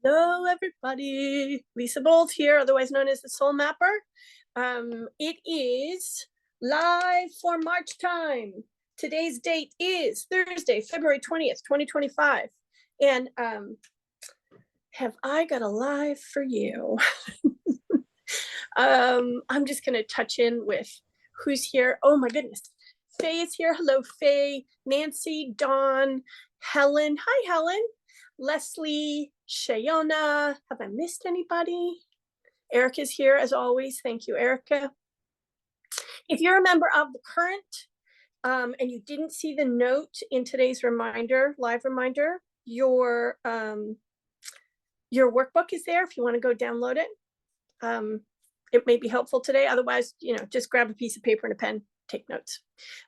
Hello, everybody. Lisa Bolt here, otherwise known as the Soul Mapper. It is live for March time. Today's date is Thursday, February 20th, 2025. And have I got a live for you? I'm just going to touch in with who's here. Oh, my goodness. Faye is here. Hello, Faye. Nancy, Dawn, Helen. Hi, Helen. Leslie, Shayona. Have I missed anybody? Erica's here as always. Thank you, Erica. If you're a member of the current and you didn't see the note in today's reminder, live reminder, your workbook is there if you want to go download it. It may be helpful today. Otherwise, just grab a piece of paper and a pen, take notes,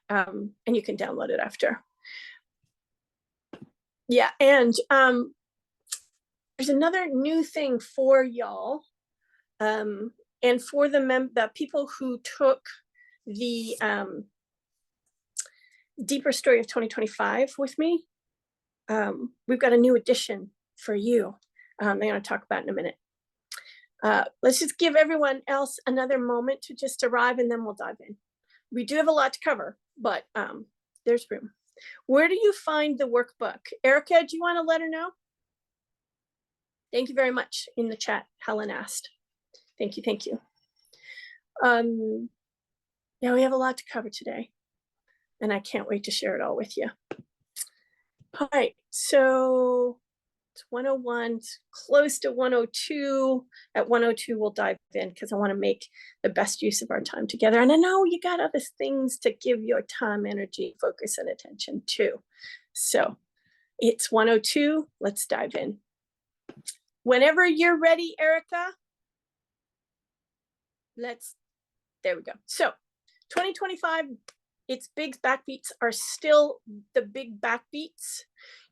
and you can download it after. Yeah, and there's another new thing for y'all, and for the people who took the Deeper Story of 2025 with me. We've got a new edition for you. I'm going to talk about in a minute. Let's just give everyone else another moment to just arrive, and then we'll dive in. We do have a lot to cover, but there's room. Where do you find the workbook? Erica, do you want to let her know? Thank you very much in the chat. Helen asked. Thank you. Thank you. Yeah, we have a lot to cover today, and I can't wait to share it all with you. All right, so it's 101, it's close to 102. At 102, we'll dive in because I want to make the best use of our time together. And I know you got other things to give your time, energy, focus, and attention to. So it's 102. Let's dive in. Whenever you're ready, Erica, there we go. So 2025, its big backbeats are still the big backbeats.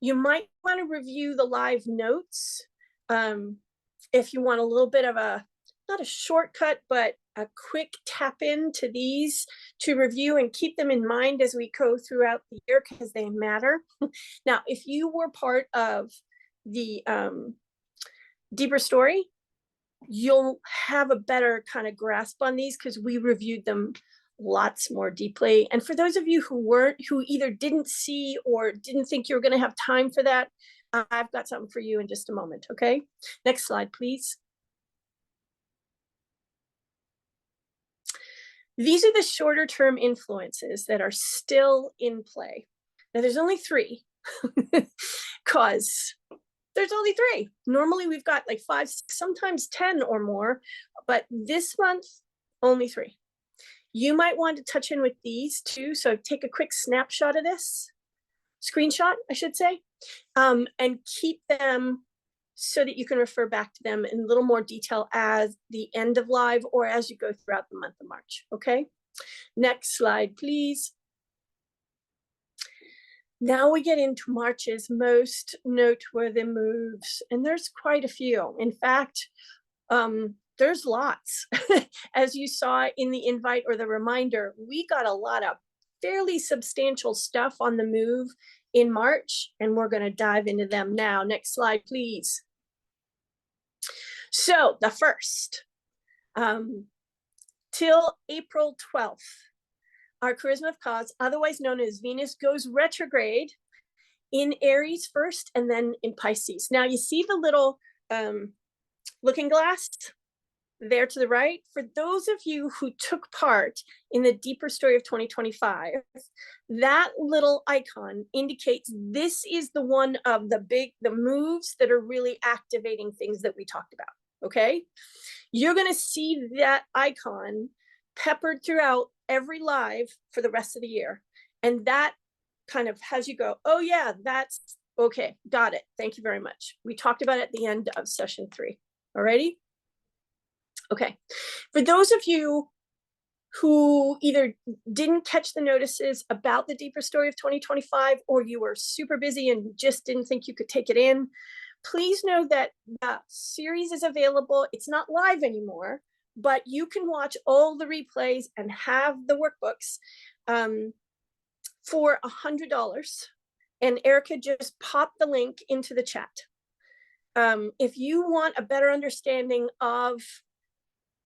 You might want to review the live notes if you want a little bit of not a shortcut, but a quick tap into these to review and keep them in mind as we go throughout the year because they matter. Now, if you were part of the Deeper Story, you'll have a better kind of grasp on these because we reviewed them lots more deeply. And for those of you who either didn't see or didn't think you were going to have time for that, I've got something for you in just a moment. Okay, next slide, please. These are the shorter term influences that are still in play. Now there's only 3 because there's only 3. Normally we've got like 5, sometimes 10 or more, but this month only 3. You might want to touch in with these too. So take a quick snapshot of this, screenshot, I should say, and keep them so that you can refer back to them in a little more detail as the end of live or as you go throughout the month of March. Okay, next slide, please. Now we get into March's most noteworthy moves, and there's quite a few. In fact, there's lots. As you saw in the invite or the reminder, we got a lot of fairly substantial stuff on the move in March, and we're going to dive into them now. Next slide, please. So the first, till April 12th, our charisma of cause, otherwise known as Venus, goes retrograde in Aries first and then in Pisces. Now you see the little looking glass there to the right. For those of you who took part in the Deeper Story of 2025, that little icon indicates this is the one of the moves that are really activating things that we talked about. Okay, you're going to see that icon peppered throughout every live for the rest of the year, and that kind of has you go, oh yeah, that's okay, got it, thank you very much. We talked about it at the end of session 3. Alrighty. Okay, for those of you who either didn't catch the notices about the Deeper Story of 2025 or you were super busy and just didn't think you could take it in, please know that the series is available. It's not live anymore, but you can watch all the replays and have the workbooks for $100. And Erica just popped the link into the chat. if you want a better understanding of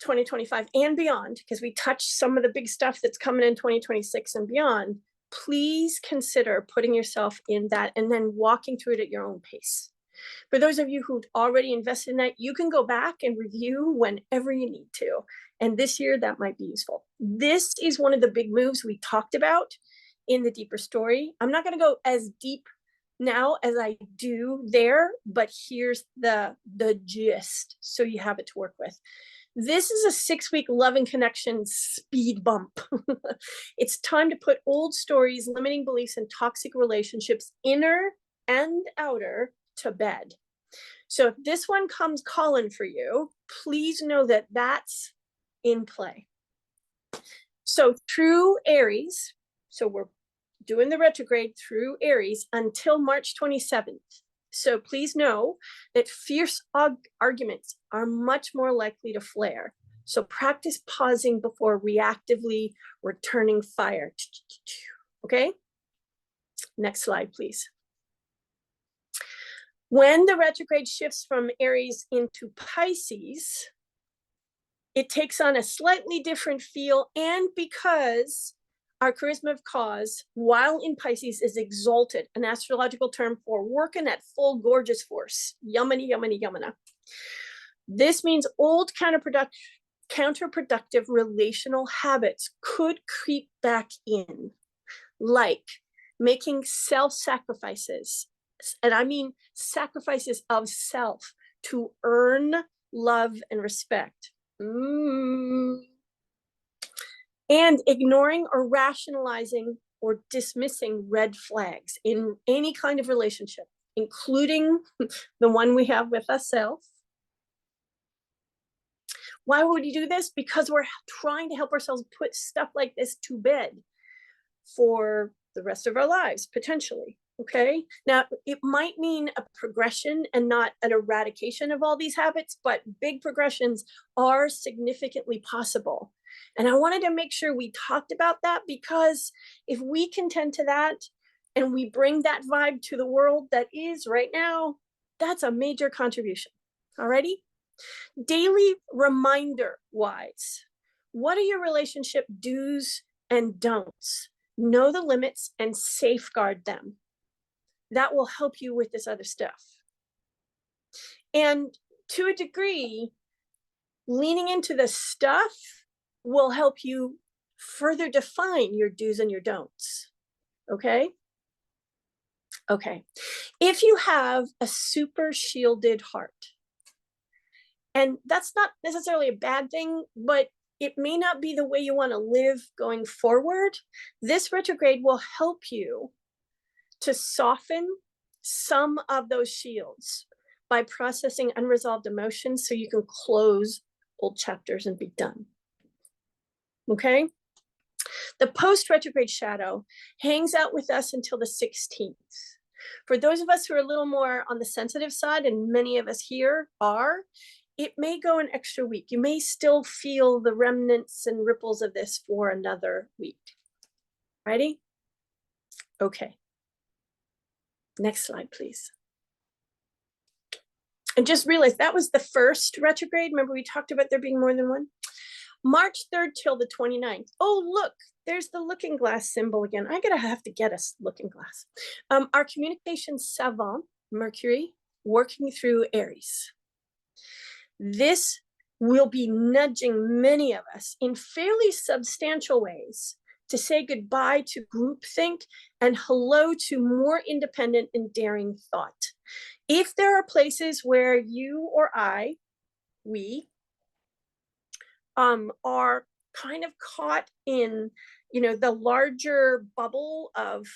2025 and beyond, because we touched some of the big stuff that's coming in 2026 and beyond, please consider putting yourself in that and then walking through it at your own pace. For those of you who've already invested in that, you can go back and review whenever you need to. And this year, that might be useful. This is one of the big moves we talked about in the deeper story. I'm not going to go as deep now as I do there, but here's the gist, so you have it to work with. This is a 6-week love and connection speed bump. It's time to put old stories, limiting beliefs, and toxic relationships, inner and outer, to bed. So if this one comes calling for you, please know that that's in play. So through Aries, so we're doing the retrograde through Aries until March 27th. So please know that fierce arguments are much more likely to flare. So practice pausing before reactively returning fire. Okay? Next slide, please. When the retrograde shifts from Aries into Pisces, it takes on a slightly different feel, and because our charisma of cause, while in Pisces, is exalted, an astrological term for working at full gorgeous force. Yamana, yamana, yamana. This means old counterproductive relational habits could creep back in, like making self-sacrifices, and I mean sacrifices of self to earn love and respect. And ignoring or rationalizing or dismissing red flags in any kind of relationship, including the one we have with ourselves. Why would you do this? Because we're trying to help ourselves put stuff like this to bed for the rest of our lives, potentially. Okay. Now, it might mean a progression and not an eradication of all these habits, but big progressions are significantly possible. And I wanted to make sure we talked about that, because if we can tend to that and we bring that vibe to the world that is right now, that's a major contribution. Alrighty? Daily reminder wise, what are your relationship do's and don'ts? Know the limits and safeguard them. That will help you with this other stuff. And to a degree, leaning into the stuff will help you further define your do's and your don'ts. Okay? Okay. If you have a super shielded heart, and that's not necessarily a bad thing, but it may not be the way you want to live going forward, this retrograde will help you to soften some of those shields by processing unresolved emotions so you can close old chapters and be done. Okay? The post-retrograde shadow hangs out with us until the 16th. For those of us who are a little more on the sensitive side, and many of us here are, it may go an extra week. You may still feel the remnants and ripples of this for another week. Ready? Okay. Next slide, please. And just realize that was the first retrograde. Remember, we talked about there being more than one? March 3rd till the 29th. Oh, look, there's the looking glass symbol again. have to get a looking glass. Our communication savant, Mercury, working through Aries. This will be nudging many of us in fairly substantial ways to say goodbye to groupthink and hello to more independent and daring thought. If there are places where you or we are kind of caught in, the larger bubble of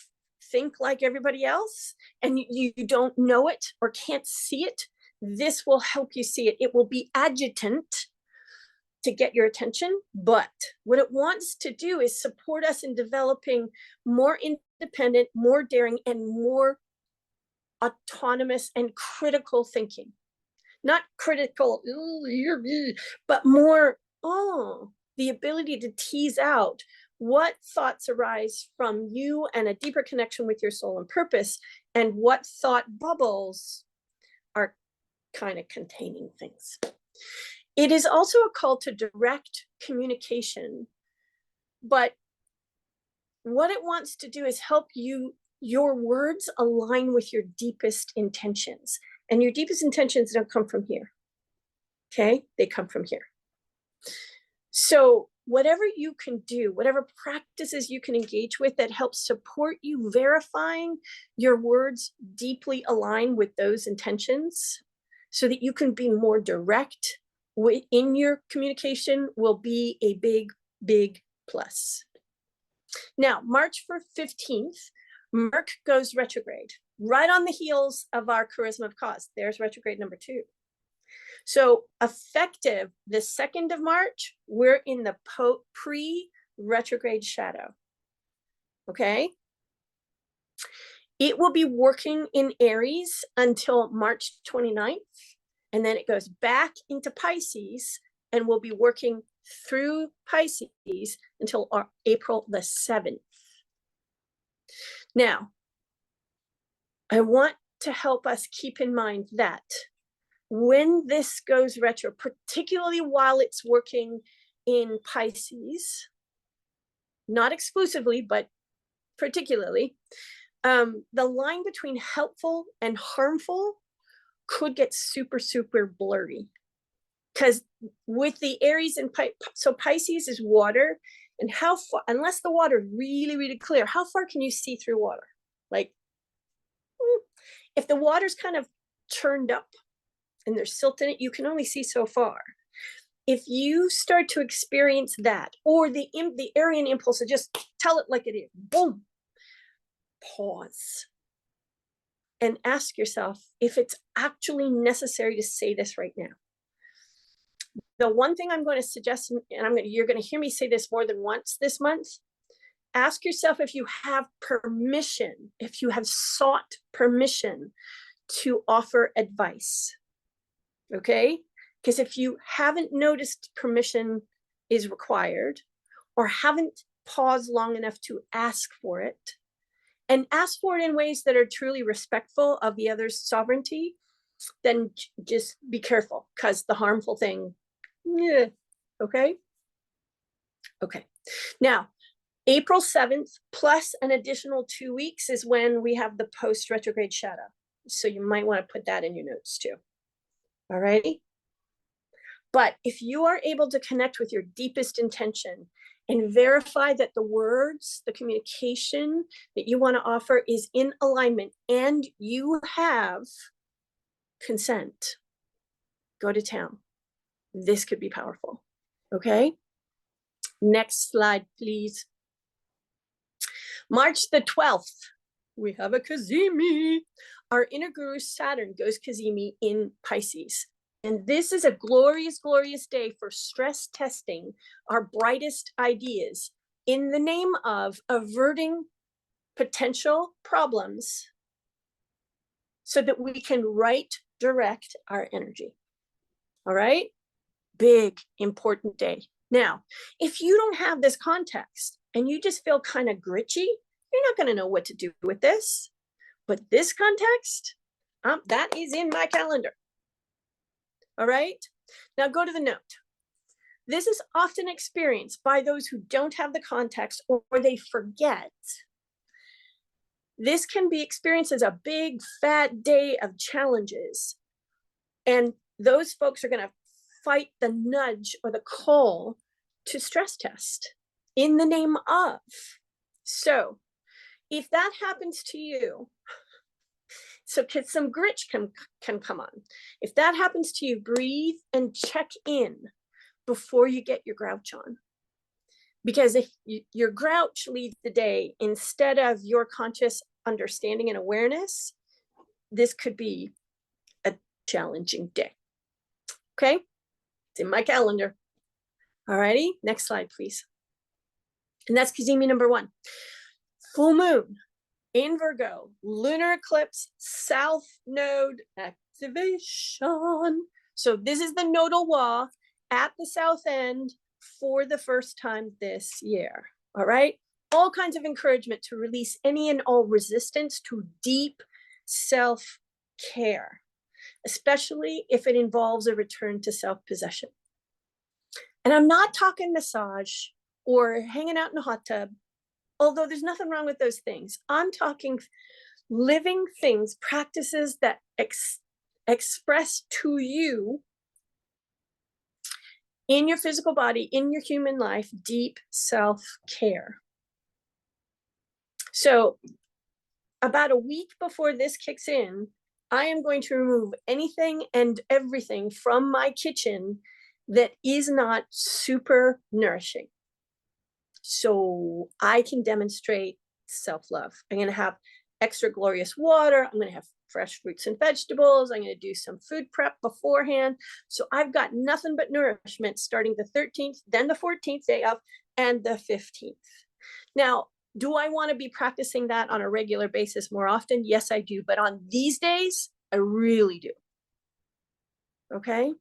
think like everybody else, and you don't know it or can't see it, this will help you see it. It will be adjutant to get your attention, but what it wants to do is support us in developing more independent, more daring, and more autonomous and critical thinking. Not critical, but more, the ability to tease out what thoughts arise from you and a deeper connection with your soul and purpose, and what thought bubbles are kind of containing things. It is also a call to direct communication, but what it wants to do is help your words align with your deepest intentions. And your deepest intentions don't come from here. Okay? They come from here. So whatever you can do, whatever practices you can engage with that help support you verifying your words deeply align with those intentions so that you can be more direct in your communication will be a big, big plus. Now, March 15th, Merc goes retrograde, right on the heels of our charisma of cause. There's retrograde number 2. So effective the 2nd of March, we're in the pre-retrograde shadow. Okay? It will be working in Aries until March 29th, and then it goes back into Pisces and will be working through Pisces until April the 7th. Now, I want to help us keep in mind that when this goes retro, particularly while it's working in Pisces, not exclusively, but particularly, the line between helpful and harmful could get super, super blurry. Because with the Aries and so Pisces is water, and how far, unless the water is really, really clear, how far can you see through water? Like, if the water's kind of churned up and there's silt in it, you can only see so far. If you start to experience that, or the Arian impulse of just tell it like it is, boom, pause and ask yourself if it's actually necessary to say this right now. The one thing I'm going to suggest, and you're going to hear me say this more than once this month, ask yourself if you have permission, if you have sought permission to offer advice. Okay? Because if you haven't noticed permission is required, or haven't paused long enough to ask for it, and ask for it in ways that are truly respectful of the other's sovereignty, then just be careful, because the harmful thing, yeah, okay? Okay. Now, April 7th plus an additional 2 weeks is when we have the post-retrograde shadow. So you might want to put that in your notes too. All righty? But if you are able to connect with your deepest intention and verify that the words, the communication that you want to offer is in alignment and you have consent, go to town. This could be powerful. Okay? Next slide, please. March the 12th, we have a Cazimi. Our inner guru Saturn goes Cazimi in Pisces. And this is a glorious, glorious day for stress testing our brightest ideas in the name of averting potential problems so that we can right direct our energy. All right? Big, important day. Now, if you don't have this context and you just feel kind of gritchy, you're not going to know what to do with this. But this context, that is in my calendar. All right? Now go to the note. This is often experienced by those who don't have the context or they forget. This can be experienced as a big, fat day of challenges. And those folks are going to fight the nudge or the call to stress test in the name of. So if that happens to you, so some grit can come on. If that happens to you, breathe and check in before you get your grouch on. Because if your grouch leads the day instead of your conscious understanding and awareness, this could be a challenging day. Okay? It's in my calendar. All righty, next slide, please. And that's Cazimi number 1. Full moon in Virgo, lunar eclipse, south node activation. So this is the nodal wall at the south end for the first time this year. All right. All kinds of encouragement to release any and all resistance to deep self-care. especially if it involves a return to self-possession. And I'm not talking massage or hanging out in a hot tub, although there's nothing wrong with those things. I'm talking living things, practices that express to you in your physical body, in your human life, deep self-care. So about a week before this kicks in, I am going to remove anything and everything from my kitchen that is not super nourishing, so I can demonstrate self-love. I'm going to have extra glorious water. I'm going to have fresh fruits and vegetables. I'm going to do some food prep beforehand. So I've got nothing but nourishment starting the 13th, then the 14th day of, and the 15th. Now, do I want to be practicing that on a regular basis more often? Yes, I do. But on these days, I really do. Okay.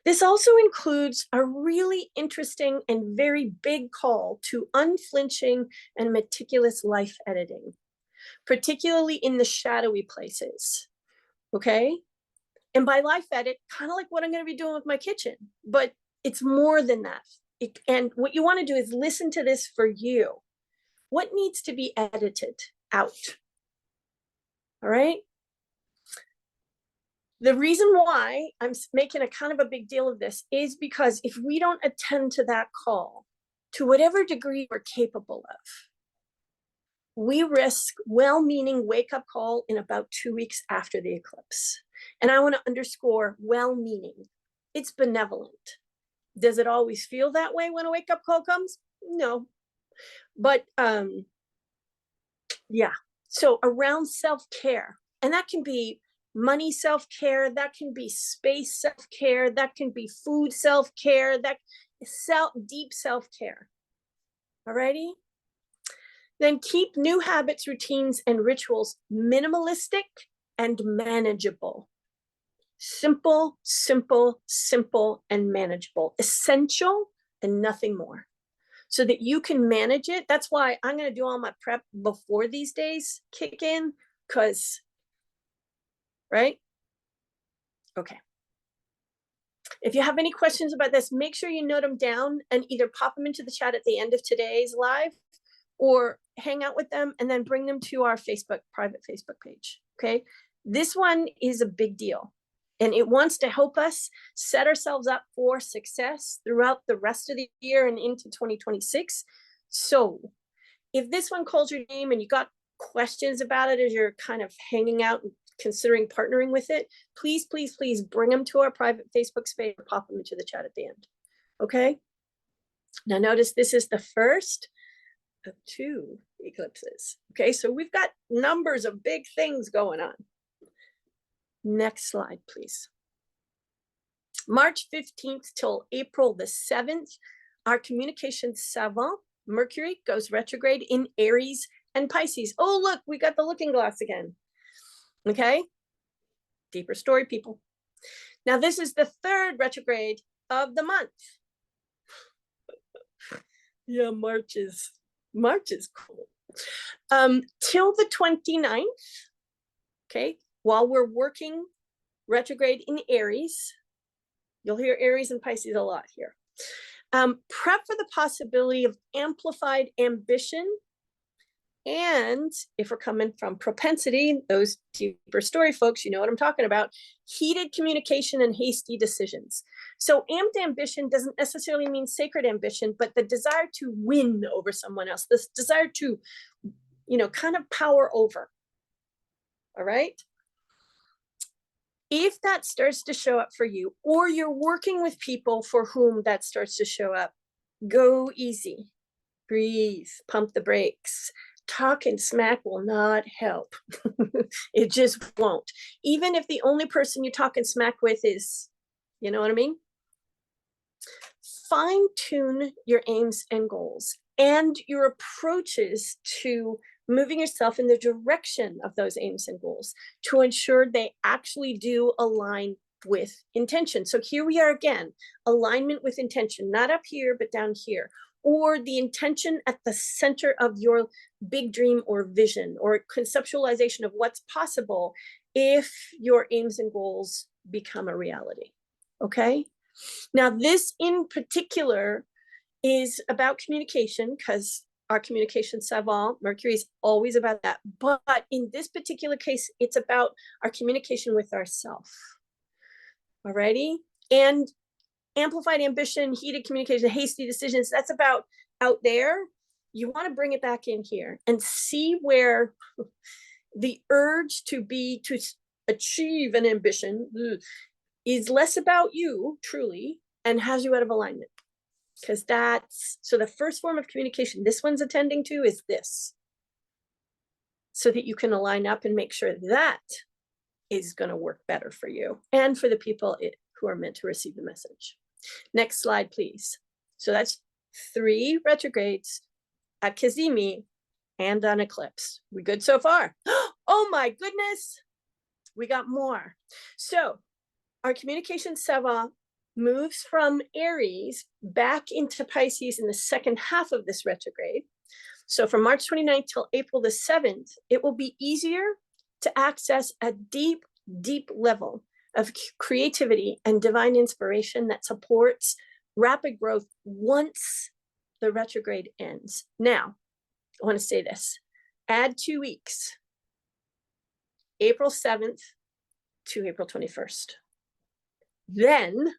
This also includes a really interesting and very big call to unflinching and meticulous life editing, particularly in the shadowy places. Okay. And by life edit, kind of like what I'm going to be doing with my kitchen, but it's more than that. And what you want to do is listen to this for you. What needs to be edited out? All right. The reason why I'm making a kind of a big deal of this is because if we don't attend to that call, to whatever degree we're capable of, we risk well-meaning wake-up call in about 2 weeks after the eclipse. And I want to underscore well-meaning. It's benevolent. Does it always feel that way when a wake-up call comes? No. But yeah, so around self-care, and that can be money self-care, that can be space self-care, that can be food self-care, that deep self-care. Alrighty? Then keep new habits, routines, and rituals minimalistic and manageable. Simple, simple, simple, and manageable. Essential and nothing more, so that you can manage it. That's why I'm going to do all my prep before these days kick in, because, right? Okay. If you have any questions about this, make sure you note them down and either pop them into the chat at the end of today's live, or hang out with them and then bring them to our private Facebook page. Okay. This one is a big deal, and it wants to help us set ourselves up for success throughout the rest of the year and into 2026. So if this one calls your name and you got questions about it as you're kind of hanging out and considering partnering with it, please, please, please bring them to our private Facebook space or pop them into the chat at the end. Okay. Now notice this is the first of 2 eclipses. Okay. So we've got numbers of big things going on. Next slide, please. March 15th till April the 7th, our communication savant, Mercury, goes retrograde in Aries and Pisces. Oh, look, we got the looking glass again. Okay. Deeper story, people. Now, this is the 3rd retrograde of the month. Yeah, March is cool. Till the 29th. Okay. While we're working retrograde in Aries, you'll hear Aries and Pisces a lot here. Prep for the possibility of amplified ambition. And if we're coming from propensity, those deeper story folks, you know what I'm talking about, heated communication and hasty decisions. So amped ambition doesn't necessarily mean sacred ambition, but the desire to win over someone else, this desire to, kind of power over. All right. If that starts to show up for you, or you're working with people for whom that starts to show up, go easy, breathe, pump the brakes. Talking smack will not help. It just won't. Even if the only person you're talking smack with is, you know what I mean? Fine tune your aims and goals and your approaches to moving yourself in the direction of those aims and goals to ensure they actually do align with intention. So here we are again, alignment with intention, not up here, but down here, or the intention at the center of your big dream or vision or conceptualization of what's possible if your aims and goals become a reality. Okay. Now, this in particular is about communication, because our communication savant, Mercury, is always about that. But in this particular case, it's about our communication with ourselves. Alrighty. And amplified ambition, heated communication, hasty decisions, that's about out there. You want to bring it back in here and see where the urge to achieve an ambition is less about you truly and has you out of alignment. Because so the first form of communication this one's attending to is this, so that you can align up and make sure that is going to work better for you and for the people who are meant to receive the message. Next slide, please. So that's 3 retrogrades at Cazimi and an eclipse. We good so far? Oh my goodness, we got more. So our communication savant moves from Aries back into Pisces in the second half of this retrograde. So from March 29th till April the 7th, it will be easier to access a deep, deep level of creativity and divine inspiration that supports rapid growth once the retrograde ends. Now, I want to say this, add 2 weeks, April 7th to April 21st. Then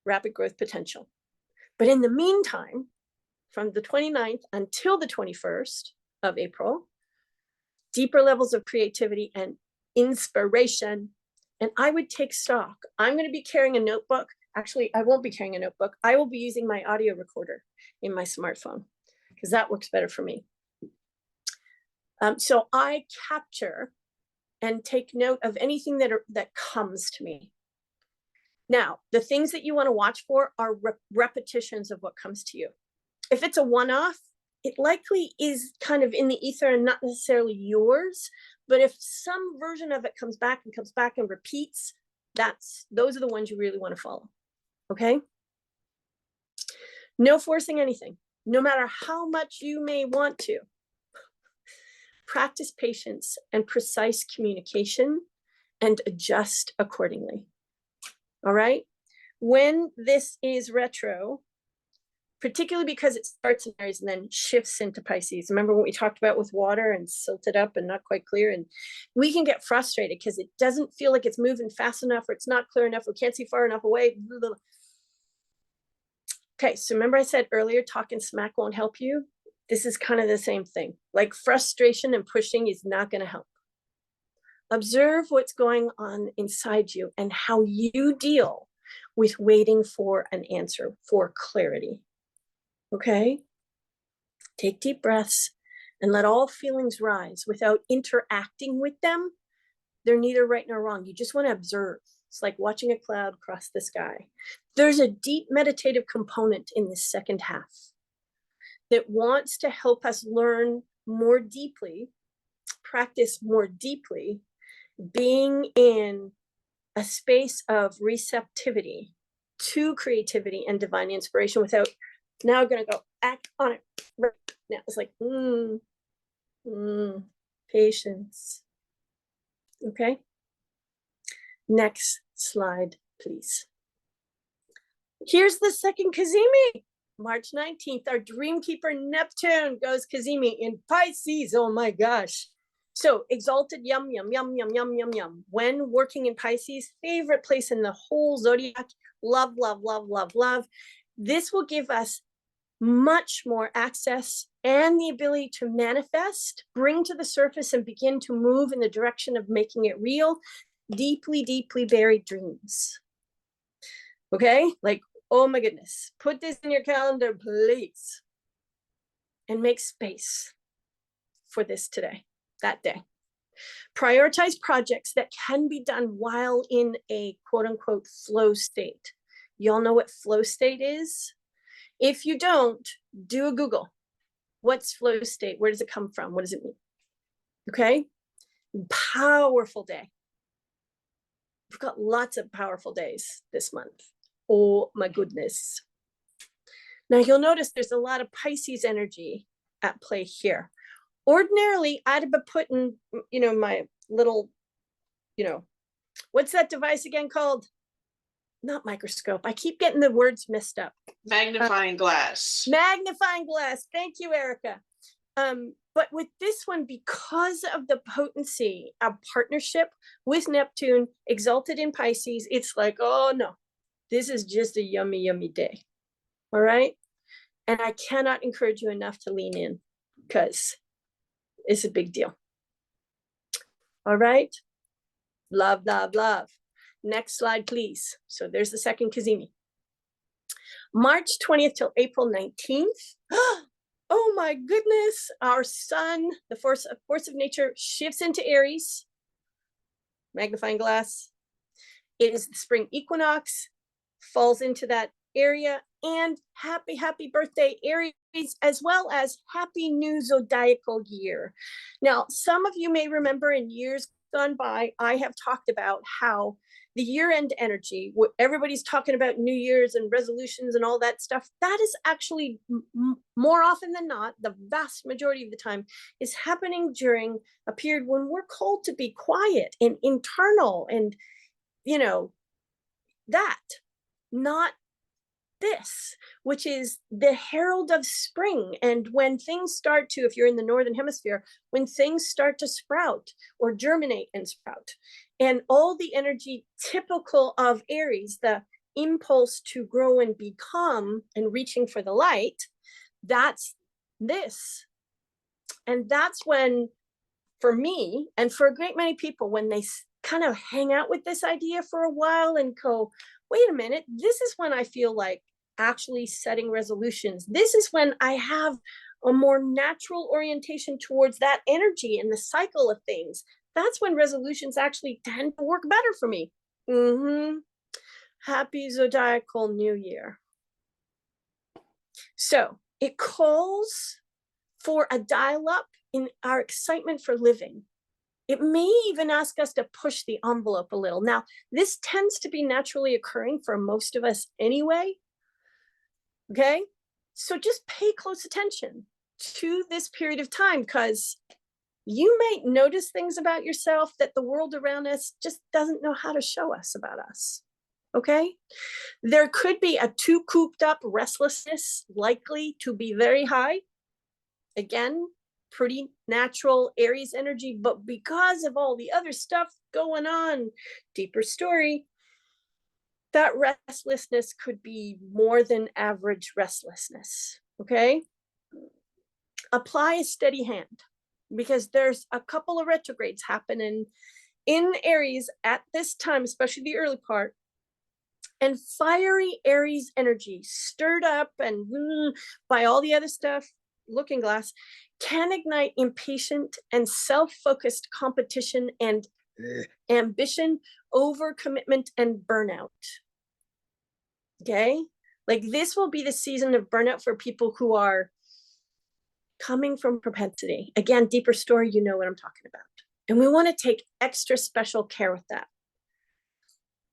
rapid growth potential. But in the meantime, from the 29th until the 21st of April, deeper levels of creativity and inspiration. And I would take stock. I'm going to be carrying a notebook. Actually, I won't be carrying a notebook. I will be using my audio recorder in my smartphone because that works better for me. So I capture and take note of anything that comes to me. Now, the things that you want to watch for are repetitions of what comes to you. If it's a one-off, it likely is kind of in the ether and not necessarily yours. But if some version of it comes back and repeats, those are the ones you really want to follow. Okay? No forcing anything, no matter how much you may want to. Practice patience and precise communication and adjust accordingly. All right. When this is retro, particularly because it starts in Aries and then shifts into Pisces. Remember what we talked about with water and silted up and not quite clear? And we can get frustrated because it doesn't feel like it's moving fast enough, or it's not clear enough, we can't see far enough away. Okay, so remember I said earlier, talking smack won't help you? This is kind of the same thing. Like frustration and pushing is not going to help. Observe what's going on inside you and how you deal with waiting for an answer, for clarity. Okay? Take deep breaths and let all feelings rise without interacting with them. They're neither right nor wrong. You just want to observe. It's like watching a cloud cross the sky. There's a deep meditative component in this second half that wants to help us learn more deeply, practice more deeply, being in a space of receptivity to creativity and divine inspiration without now going to go act on it right now. It's like, patience. Okay. Next slide, please. Here's the second Cazimi. March 19th, our dream keeper Neptune goes Cazimi in Pisces. Oh my gosh. So exalted, yum, yum, yum, yum, yum, yum, yum. When working in Pisces, favorite place in the whole zodiac. Love, love, love, love, love. This will give us much more access and the ability to manifest, bring to the surface and begin to move in the direction of making it real, deeply, deeply buried dreams. Okay? Like, oh my goodness, put this in your calendar, please. And make space for this today, that day. Prioritize projects that can be done while in a quote unquote flow state. Y'all know what flow state is? If you don't, do a Google. What's flow state? Where does it come from? What does it mean? Okay? Powerful day. We've got lots of powerful days this month. Oh my goodness. Now you'll notice there's a lot of Pisces energy at play here. Ordinarily, I'd have been putting, my little what's that device again called? Not microscope. I keep getting the words messed up. Magnifying glass. Magnifying glass. Thank you, Erica. But with this one, because of the potency of partnership with Neptune exalted in Pisces, it's like, oh no, this is just a yummy, yummy day. All right. And I cannot encourage you enough to lean in because it's a big deal. All right. Love, love, love. Next slide, please. So there's the second Cazimi. March 20th till April 19th. Oh my goodness. Our sun, the force of nature, shifts into Aries. Magnifying glass. It is the spring equinox, falls into that area. And happy, happy birthday, Aries, as well as happy new zodiacal year. Now, some of you may remember in years gone by, I have talked about how the year-end energy, everybody's talking about New Year's and resolutions and all that stuff, that is actually more often than not, the vast majority of the time, is happening during a period when we're called to be quiet and internal and, that, not this, which is the herald of spring. And when things start to, if you're in the Northern Hemisphere, when things start to sprout or germinate and sprout, and all the energy typical of Aries, the impulse to grow and become and reaching for the light, that's this. And that's when, for me, and for a great many people, when they kind of hang out with this idea for a while and go, wait a minute, this is when I feel like actually setting resolutions. This is when I have a more natural orientation towards that energy and the cycle of things. That's when resolutions actually tend to work better for me. Happy zodiacal new year. So it calls for a dial up in our excitement for living. It may even ask us to push the envelope a little. Now, this tends to be naturally occurring for most of us anyway. Okay, so just pay close attention to this period of time, because you might notice things about yourself that the world around us just doesn't know how to show us about us. Okay, there could be a too cooped up restlessness likely to be very high. Again, pretty natural Aries energy, but because of all the other stuff going on, deeper story, that restlessness could be more than average restlessness. Okay, apply a steady hand, because there's a couple of retrogrades happening in Aries at this time, especially the early part, and fiery Aries energy stirred up and by all the other stuff, looking glass, can ignite impatient and self-focused competition and ambition, overcommitment, and burnout. Okay, like this will be the season of burnout for people who are coming from propensity. Again, deeper story, you know what I'm talking about. And we want to take extra special care with that.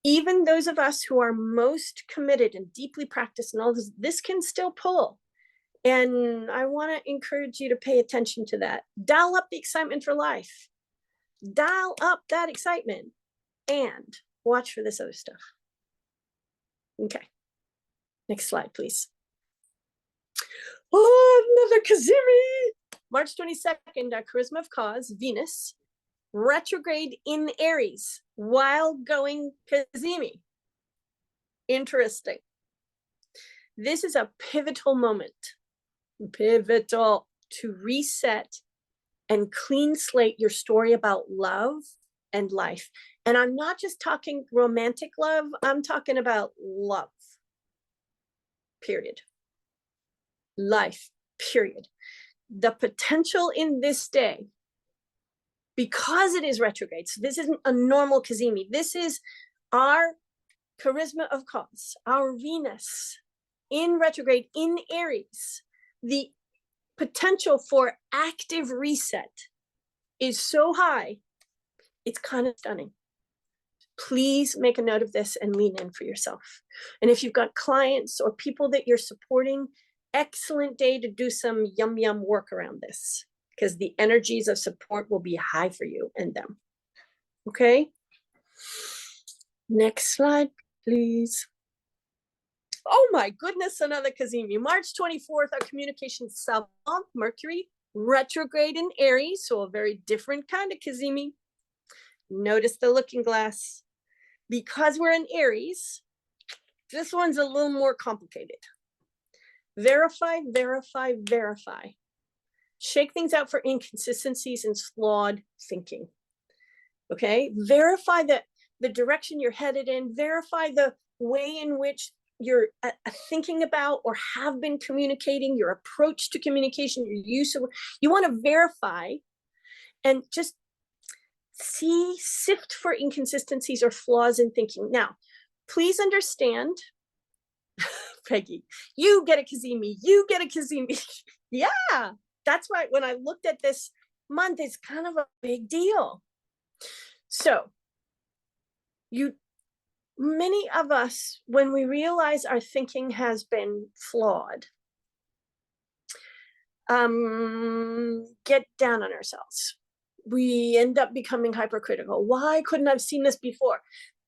Even those of us who are most committed and deeply practiced and all this can still pull. And I want to encourage you to pay attention to that. Dial up the excitement for life. Dial up that excitement and watch for this other stuff. Okay. Next slide, please. Oh, another Cazimi. March 22nd, our charisma of cause, Venus, retrograde in Aries while going Cazimi. Interesting. This is a pivotal moment. Pivotal to reset and clean slate your story about love and life. And I'm not just talking romantic love, I'm talking about love. Period. Life, period. The potential in this day, because it is retrograde, so this isn't a normal Cazimi, this is our charisma of cause, our Venus in retrograde in Aries. The potential for active reset is so high, it's kind of stunning. Please make a note of this and lean in for yourself. And if you've got clients or people that you're supporting, excellent day to do some yum work around this, because the energies of support will be high for you and them. Okay, Next slide, please. Oh my goodness, another Cazimi. March 24th, our communication savant, Mercury, retrograde in Aries, so a very different kind of Cazimi. Notice the looking glass. Because we're in Aries, this one's a little more complicated. Verify, verify, verify. Shake things out for inconsistencies and flawed thinking. Okay, verify that the direction you're headed in, verify the way in which you're thinking about or have been communicating, your approach to communication, your use of, you want to verify and just sift for inconsistencies or flaws in thinking. Now, please understand, Peggy, you get a Cazimi, you get a Cazimi. Yeah, that's why when I looked at this month, it's kind of a big deal. So, many of us, when we realize our thinking has been flawed, get down on ourselves. We end up becoming hypercritical. Why couldn't I have seen this before?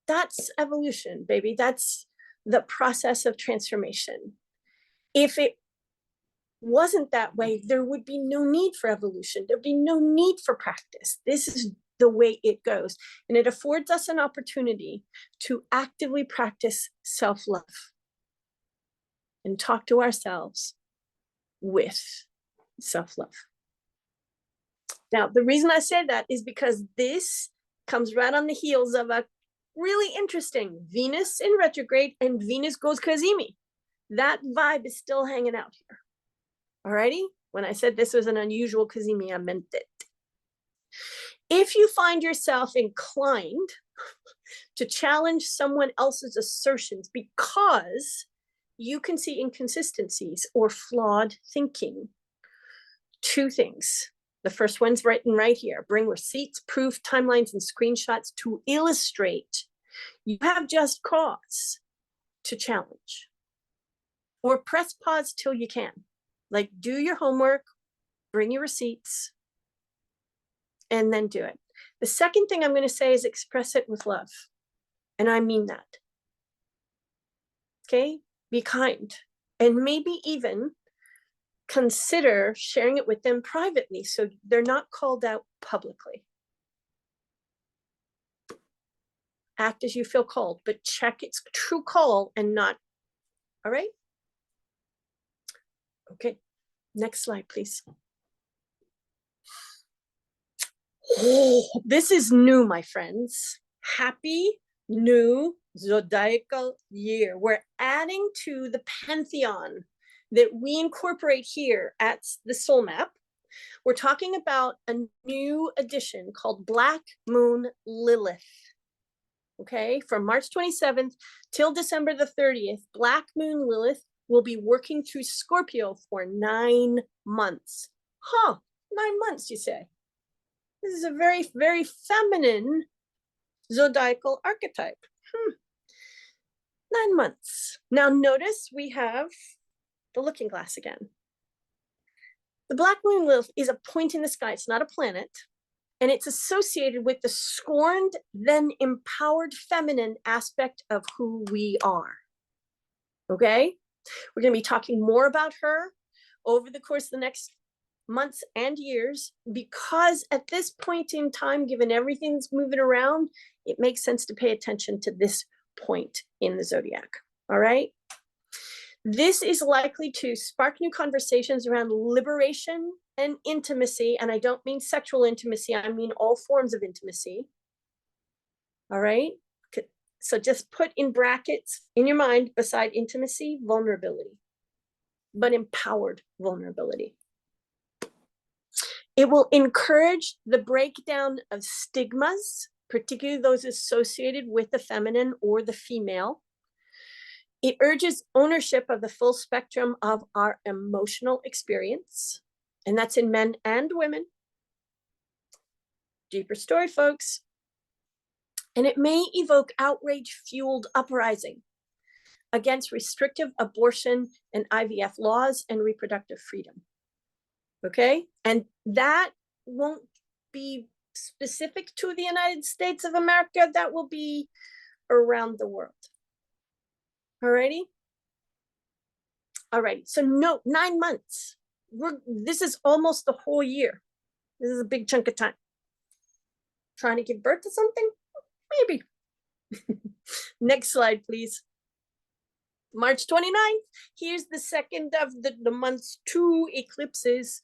That's evolution, baby. That's the process of transformation. If it wasn't that way, there would be no need for evolution. There'd be no need for practice. This is the way it goes. And it affords us an opportunity to actively practice self-love and talk to ourselves with self-love. Now, the reason I say that is because this comes right on the heels of a really interesting Venus in retrograde and Venus goes Cazimi. That vibe is still hanging out here. Alrighty? When I said this was an unusual Cazimi, I meant it. If you find yourself inclined to challenge someone else's assertions because you can see inconsistencies or flawed thinking, two things. The first one's written right here. Bring receipts, proof, timelines, and screenshots to illustrate you have just cause to challenge. Or press pause till you can. Like, do your homework, bring your receipts, and then do it. The second thing I'm going to say is express it with love. And I mean that. Okay? Be kind. And maybe even consider sharing it with them privately so they're not called out publicly. Act as you feel called, but check its true call and not. All right? Okay. Next slide, please. Oh, this is new, my friends. Happy new zodiacal year. We're adding to the pantheon that we incorporate here at the Soul Map. We're talking about a new edition called Black Moon Lilith. Okay, from March 27th till December the 30th, Black Moon Lilith will be working through Scorpio for 9 months. Huh, 9 months, you say? This is a very, very feminine zodiacal archetype. 9 months. Now notice we have the looking glass again. The Black Moon Lilith is a point in the sky. It's not a planet. And it's associated with the scorned, then empowered feminine aspect of who we are. Okay? We're going to be talking more about her over the course of the next months and years, because at this point in time, given everything that's moving around, it makes sense to pay attention to this point in the zodiac. All right? This is likely to spark new conversations around liberation and intimacy. And I don't mean sexual intimacy, I mean all forms of intimacy. All right? So just put in brackets in your mind beside intimacy, vulnerability, but empowered vulnerability. It will encourage the breakdown of stigmas, particularly those associated with the feminine or the female. It urges ownership of the full spectrum of our emotional experience, and that's in men and women. Deeper story, folks. And it may evoke outrage-fueled uprising against restrictive abortion and IVF laws and reproductive freedom. Okay? And that won't be specific to the United States of America. That will be around the world. Alrighty? Alrighty, so no, 9 months. This is almost the whole year. This is a big chunk of time. Trying to give birth to something? Maybe. Next slide, please. March 29th, here's the second of the month's 2 eclipses.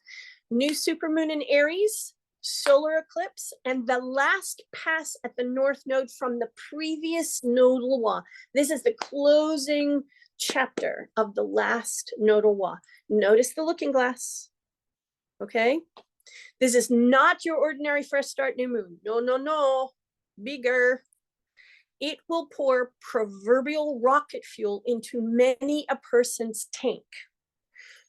New supermoon in Aries, solar eclipse, and the last pass at the north node from the previous nodal wa. This is the closing chapter of the last nodal wa. Notice the looking glass, okay? This is not your ordinary fresh start new moon. No, no, no, bigger. It will pour proverbial rocket fuel into many a person's tank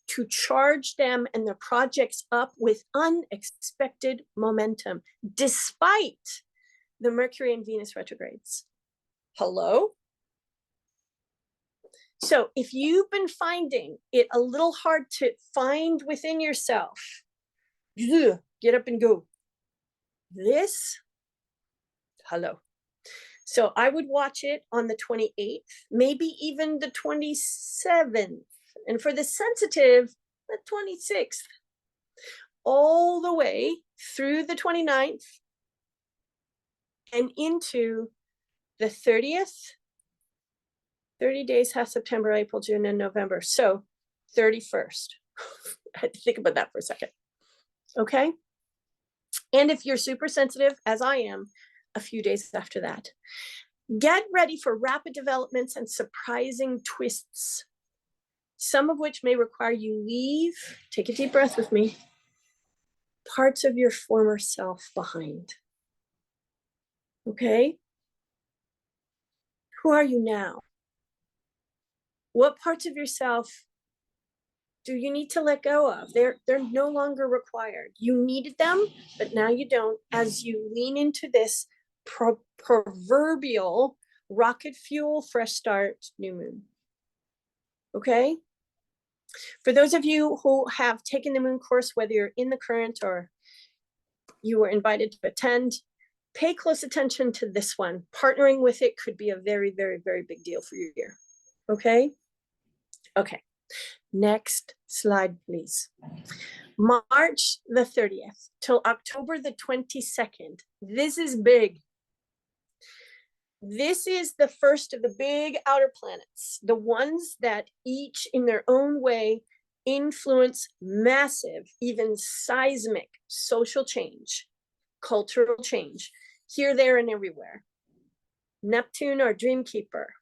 to charge them and their projects up with unexpected momentum, despite the Mercury and Venus retrogrades. Hello? So if you've been finding it a little hard to find within yourself, get up and go. This, hello. So I would watch it on the 28th, maybe even the 27th. And for the sensitive, the 26th, all the way through the 29th and into the 30th, 30 days, half September, April, June, and November. So 31st. I had to think about that for a second. Okay. And if you're super sensitive, as I am, a few days after that. Get ready for rapid developments and surprising twists, some of which may require you leave, take a deep breath with me, parts of your former self behind. Okay? Who are you now? What parts of yourself do you need to let go of? They're no longer required. You needed them, but now you don't, as you lean into this proverbial rocket fuel, fresh start, new moon. Okay? For those of you who have taken the moon course, whether you're in the current or you were invited to attend, pay close attention to this one. Partnering with it could be a very, very, very big deal for your year. Okay? Okay. Next slide, please. March the 30th till October the 22nd. This is big. This is the first of the big outer planets, the ones that each in their own way influence massive, even seismic social change, cultural change, here, there, and everywhere. Neptune, our dream keeper,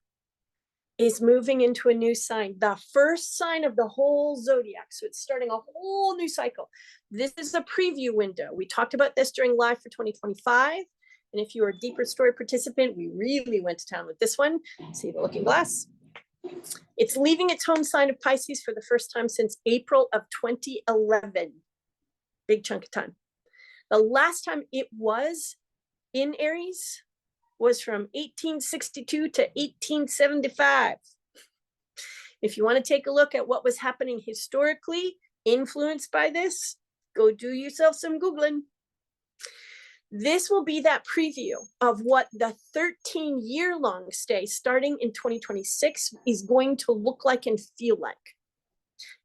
is moving into a new sign, the first sign of the whole zodiac. So it's starting a whole new cycle. This is a preview window. We talked about this during Live for 2025. And if you are a Deeper Story participant, we really went to town with this one. See the looking glass? It's leaving its home sign of Pisces for the first time since April of 2011. Big chunk of time. The last time it was in Aries was from 1862 to 1875. If you want to take a look at what was happening historically, influenced by this, go do yourself some Googling. This will be that preview of what the 13-year-long stay starting in 2026 is going to look like and feel like.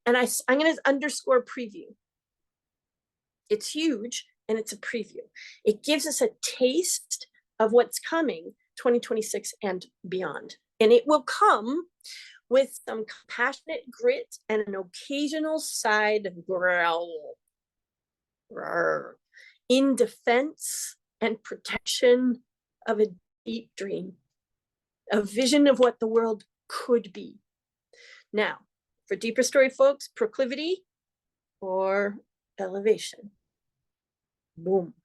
And I'm going to underscore preview. It's huge and it's a preview. It gives us a taste of what's coming 2026 and beyond. And it will come with some compassionate grit and an occasional side of growl. Rawr. In defense and protection of a deep dream, a vision of what the world could be. Now, for Deeper Story folks, proclivity or elevation. Boom.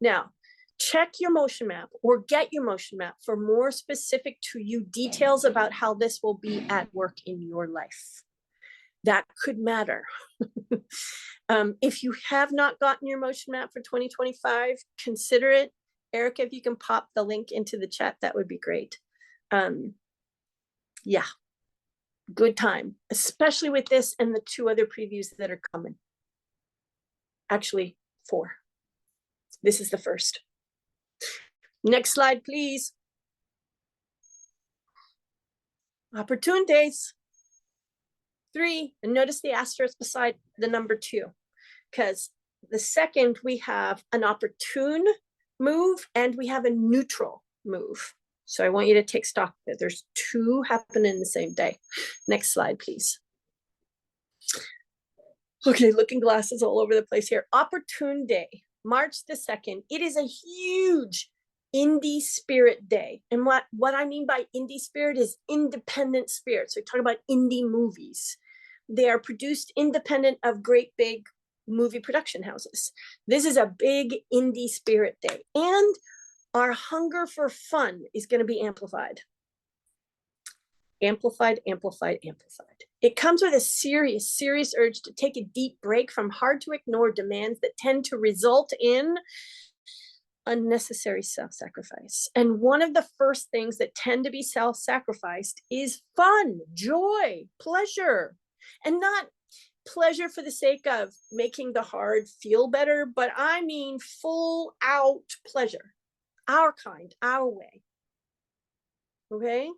Now, check your motion map or get your motion map for more specific to you details about how this will be at work in your life. That could matter. If you have not gotten your motion map for 2025, consider it. Erica, if you can pop the link into the chat, that would be great. Yeah, good time, especially with this and the 2 other previews that are coming. Actually, 4. This is the first. Next slide, please. Opportune days. 3, and notice the asterisk beside the number 2, because the second we have an opportune move and we have a neutral move. So I want you to take stock that there's 2 happening the same day. Next slide, please. Okay, looking glasses all over the place here. Opportune day, March the 2nd. It is a huge indie spirit day. And what I mean by indie spirit is independent spirit. So we talk about indie movies. They are produced independent of great big movie production houses. This is a big indie spirit day. And our hunger for fun is going to be amplified. Amplified, amplified, amplified. It comes with a serious, serious urge to take a deep break from hard to ignore demands that tend to result in unnecessary self-sacrifice. And one of the first things that tend to be self-sacrificed is fun, joy, pleasure, and not pleasure for the sake of making the hard feel better, but I mean full out pleasure, our kind, our way. Okay,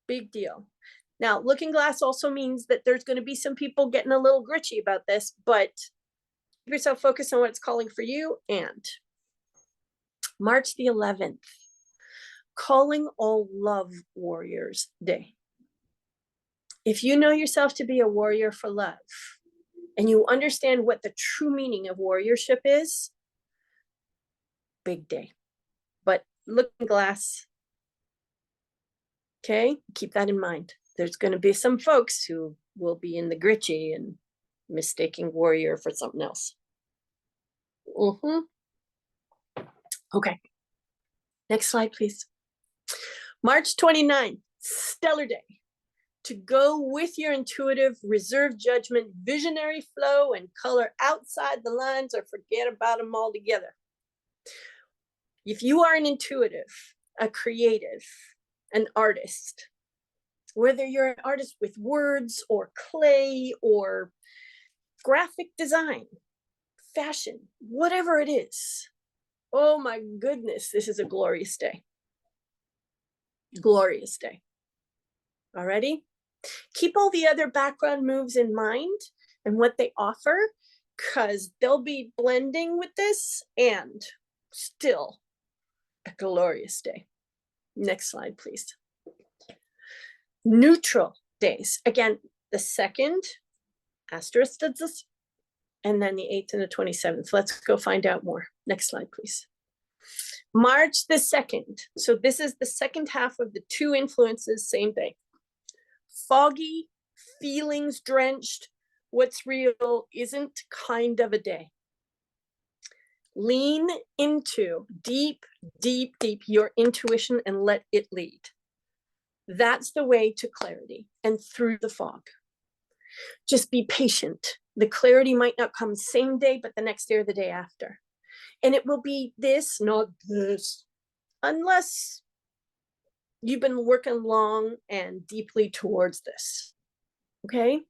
big deal. Now, looking glass also means that there's going to be some people getting a little gritchy about this, but keep yourself focused on what it's calling for you. And March the 11th, calling all love warriors day. If you know yourself to be a warrior for love, and you understand what the true meaning of warriorship is, big day. But looking glass, okay, keep that in mind. There's going to be some folks who will be in the gritchy and mistaking warrior for something else. Okay, next slide, please. March 29th, stellar day. To go with your intuitive, reserved judgment, visionary flow, and color outside the lines or forget about them altogether. If you are an intuitive, a creative, an artist, whether you're an artist with words or clay or graphic design, fashion, whatever it is, oh my goodness, this is a glorious day. Glorious day. Alrighty? Keep all the other background moves in mind and what they offer, because they'll be blending with this, and still a glorious day. Next slide, please. Neutral days. Again, the 2nd, asterisk, and then the 8th and the 27th. Let's go find out more. Next slide, please. March the 2nd. So this is the second half of the 2 influences, same thing. Foggy, feelings drenched, what's real isn't kind of a day. Lean into deep, deep, deep your intuition and let it lead. That's the way to clarity and through the fog. Just be patient. The clarity might not come same day, but the next day or the day after. And it will be this, not this, unless you've been working long and deeply towards this. Okay?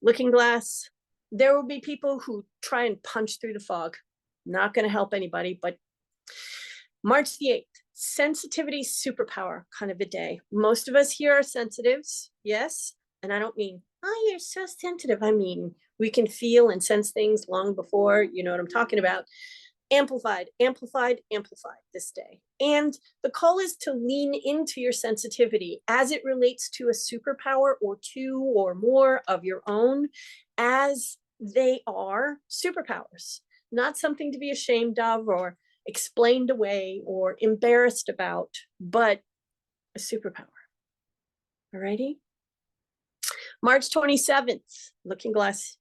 Looking glass, there will be people who try and punch through the fog. Not going to help anybody, but March the 8th, sensitivity superpower kind of a day. Most of us here are sensitives, yes. And I don't mean, oh, you're so sensitive. I mean, we can feel and sense things long before, you know what I'm talking about. Amplified, amplified, amplified this day. And the call is to lean into your sensitivity as it relates to a superpower or 2 or more of your own, as they are superpowers, not something to be ashamed of or explained away or embarrassed about, but a superpower. Alrighty. March 27th, looking glass.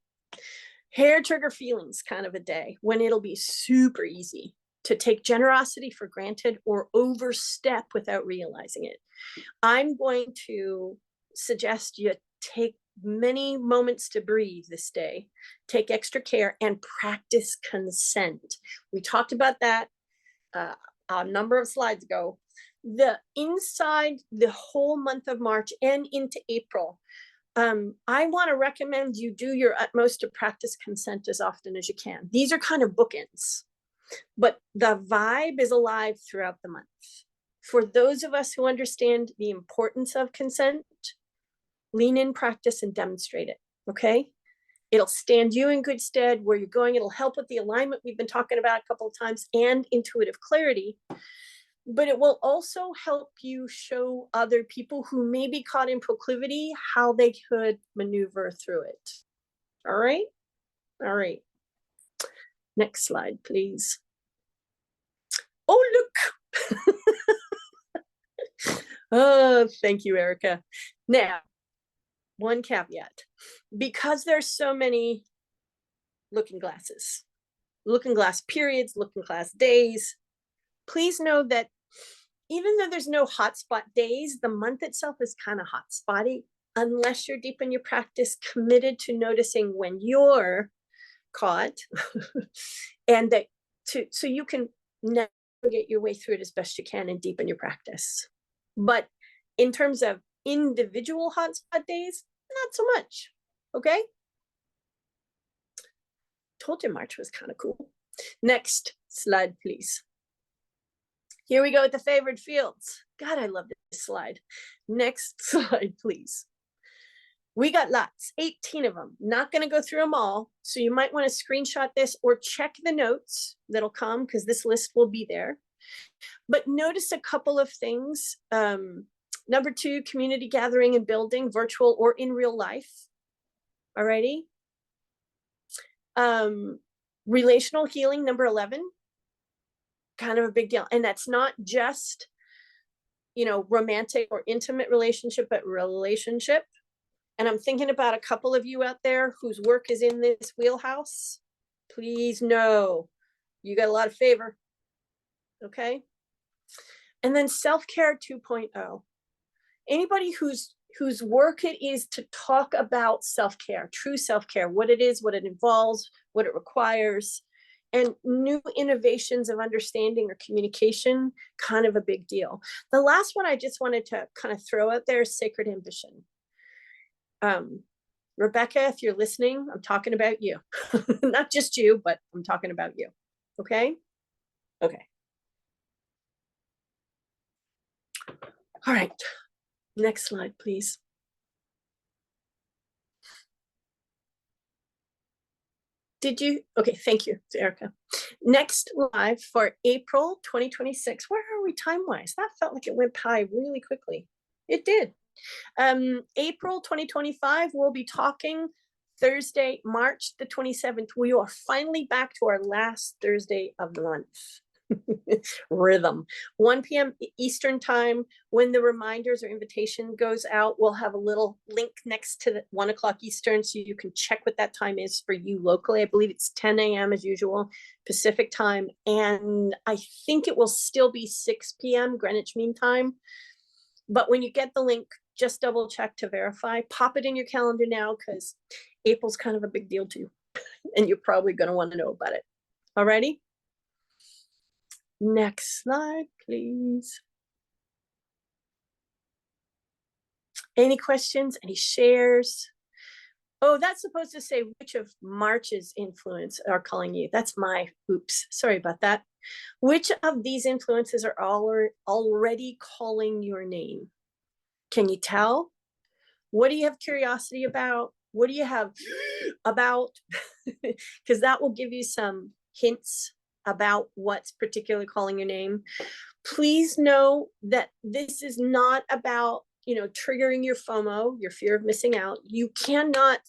Hair trigger feelings kind of a day when it'll be super easy to take generosity for granted or overstep without realizing it. I'm going to suggest you take many moments to breathe this day, take extra care, and practice consent. We talked about that a number of slides ago. Inside the whole month of March and into April, I want to recommend you do your utmost to practice consent as often as you can. These are kind of bookends, but the vibe is alive throughout the month. For those of us who understand the importance of consent, lean in, practice, and demonstrate it, okay? It'll stand you in good stead where you're going. It'll help with the alignment we've been talking about a couple of times and intuitive clarity. But it will also help you show other people who may be caught in proclivity how they could maneuver through it. All right? All right. Next slide, please. Oh, look. Oh, thank you, Erica. Now, one caveat. Because there's so many looking glasses, looking glass periods, looking glass days, please know that even though there's no hotspot days, the month itself is kind of hotspotty unless you're deep in your practice, committed to noticing when you're caught and that so you can navigate your way through it as best you can and deepen your practice. But in terms of individual hotspot days, not so much. Okay. Told you March was kind of cool. Next slide, please. Here we go with the favored fields. God, I love this slide. Next slide, please. We got lots, 18 of them. Not going to go through them all. So you might want to screenshot this or check the notes that'll come because this list will be there. But notice a couple of things. Number 2, community gathering and building, virtual or in real life. Alrighty. Relational healing, number 11. Kind of a big deal. And that's not just, you know, romantic or intimate relationship, but relationship. And I'm thinking about a couple of you out there whose work is in this wheelhouse. Please know you got a lot of favor. Okay. And then self-care 2.0. Anybody whose work it is to talk about self-care, true self-care, what it is, what it involves, what it requires, and new innovations of understanding or communication, kind of a big deal. The last one I just wanted to kind of throw out there is sacred ambition. Rebecca, if you're listening, I'm talking about you. Not just you, but I'm talking about you. Okay? Okay. All right. Next slide, please. Did you? Okay, thank you, Erica. Next live for April 2026. Where are we time-wise? That felt like it went by really quickly. It did. April 2025, we'll be talking Thursday, March the 27th. We are finally back to our last Thursday of the month. Rhythm. 1 p.m. Eastern time. When the reminders or invitation goes out, we'll have a little link next to the 1 o'clock Eastern so you can check what that time is for you locally. I believe it's 10 a.m. as usual, Pacific time. And I think it will still be 6 p.m. Greenwich Mean Time. But when you get the link, just double check to verify. Pop it in your calendar now because April's kind of a big deal too. And you're probably going to want to know about it. Alrighty? Next slide, please. Any questions? Any shares? Oh, that's supposed to say which of March's influence are calling you. That's my oops. Sorry about that. Which of these influences are already calling your name? Can you tell? What do you have curiosity about? What do you have about? Because that will give you some hints about what's particularly calling your name. Please know that this is not about, you know, triggering your FOMO, your fear of missing out. You cannot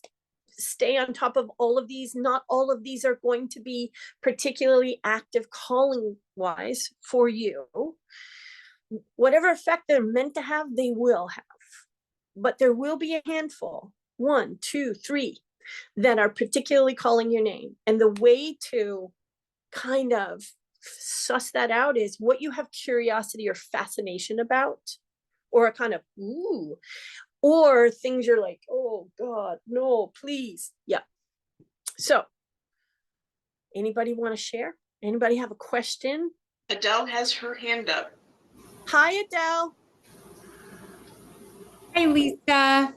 stay on top of all of these. Not all of these are going to be particularly active calling wise for you. Whatever effect they're meant to have, they will have. But there will be a handful, 1, 2, 3, that are particularly calling your name. And the way to kind of suss that out is what you have curiosity or fascination about, or a kind of ooh, or things you're like, oh God, no, please. Yeah. So anybody want to share? Anybody have a question? Adele has her hand up. Hi, Adele. Hi, Lisa.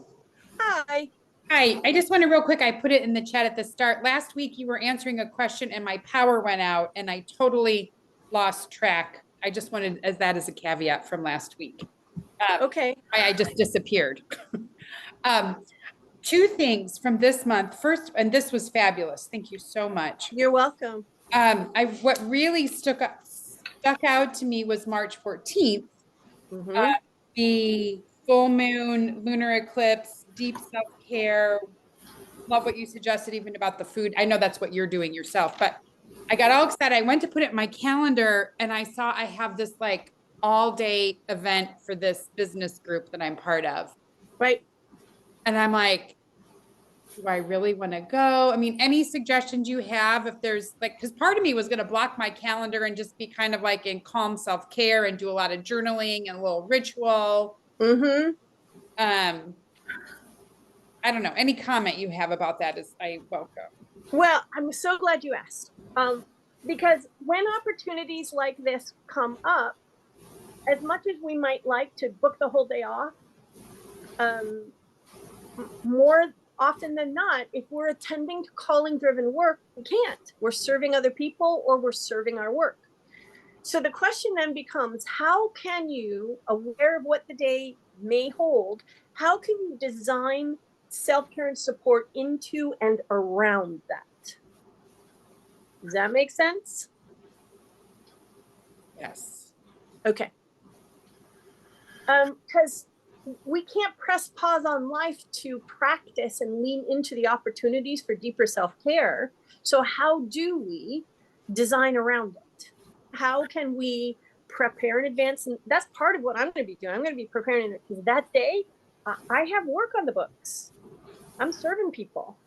Hi. Hi, I just wanted real quick, I put it in the chat at the start. Last week you were answering a question and my power went out and I totally lost track I just wanted as that as a caveat from last week. Okay. I just disappeared. Two things from this month. First, and this was fabulous. Thank you so much. You're welcome. What really stuck out to me was March 14th, Mhm. the full moon, lunar eclipse, deep self-care. Love what you suggested even about the food. I know that's what you're doing yourself, but I got all excited. I went to put it in my calendar and I saw I have this like all day event for this business group that I'm part of. Right. And I'm like, do I really want to go? I mean, any suggestions you have if there's like, because part of me was going to block my calendar and just be kind of like in calm self-care and do a lot of journaling and a little ritual. Mm-hmm. I don't know. Any comment you have about that is I welcome. Well, I'm so glad you asked. Because when opportunities like this come up, as much as we might like to book the whole day off, more often than not, if we're attending to calling driven work, we can't. We're serving other people or we're serving our work. So the question then becomes, how can you, aware of what the day may hold, how can you design self-care and support into and around that? Does that make sense? Yes. Okay. Because we can't press pause on life to practice and lean into the opportunities for deeper self-care. So how do we design around it? How can we prepare in advance? And that's part of what I'm going to be doing. I'm going to be preparing it because that day I have work on the books. I'm serving people.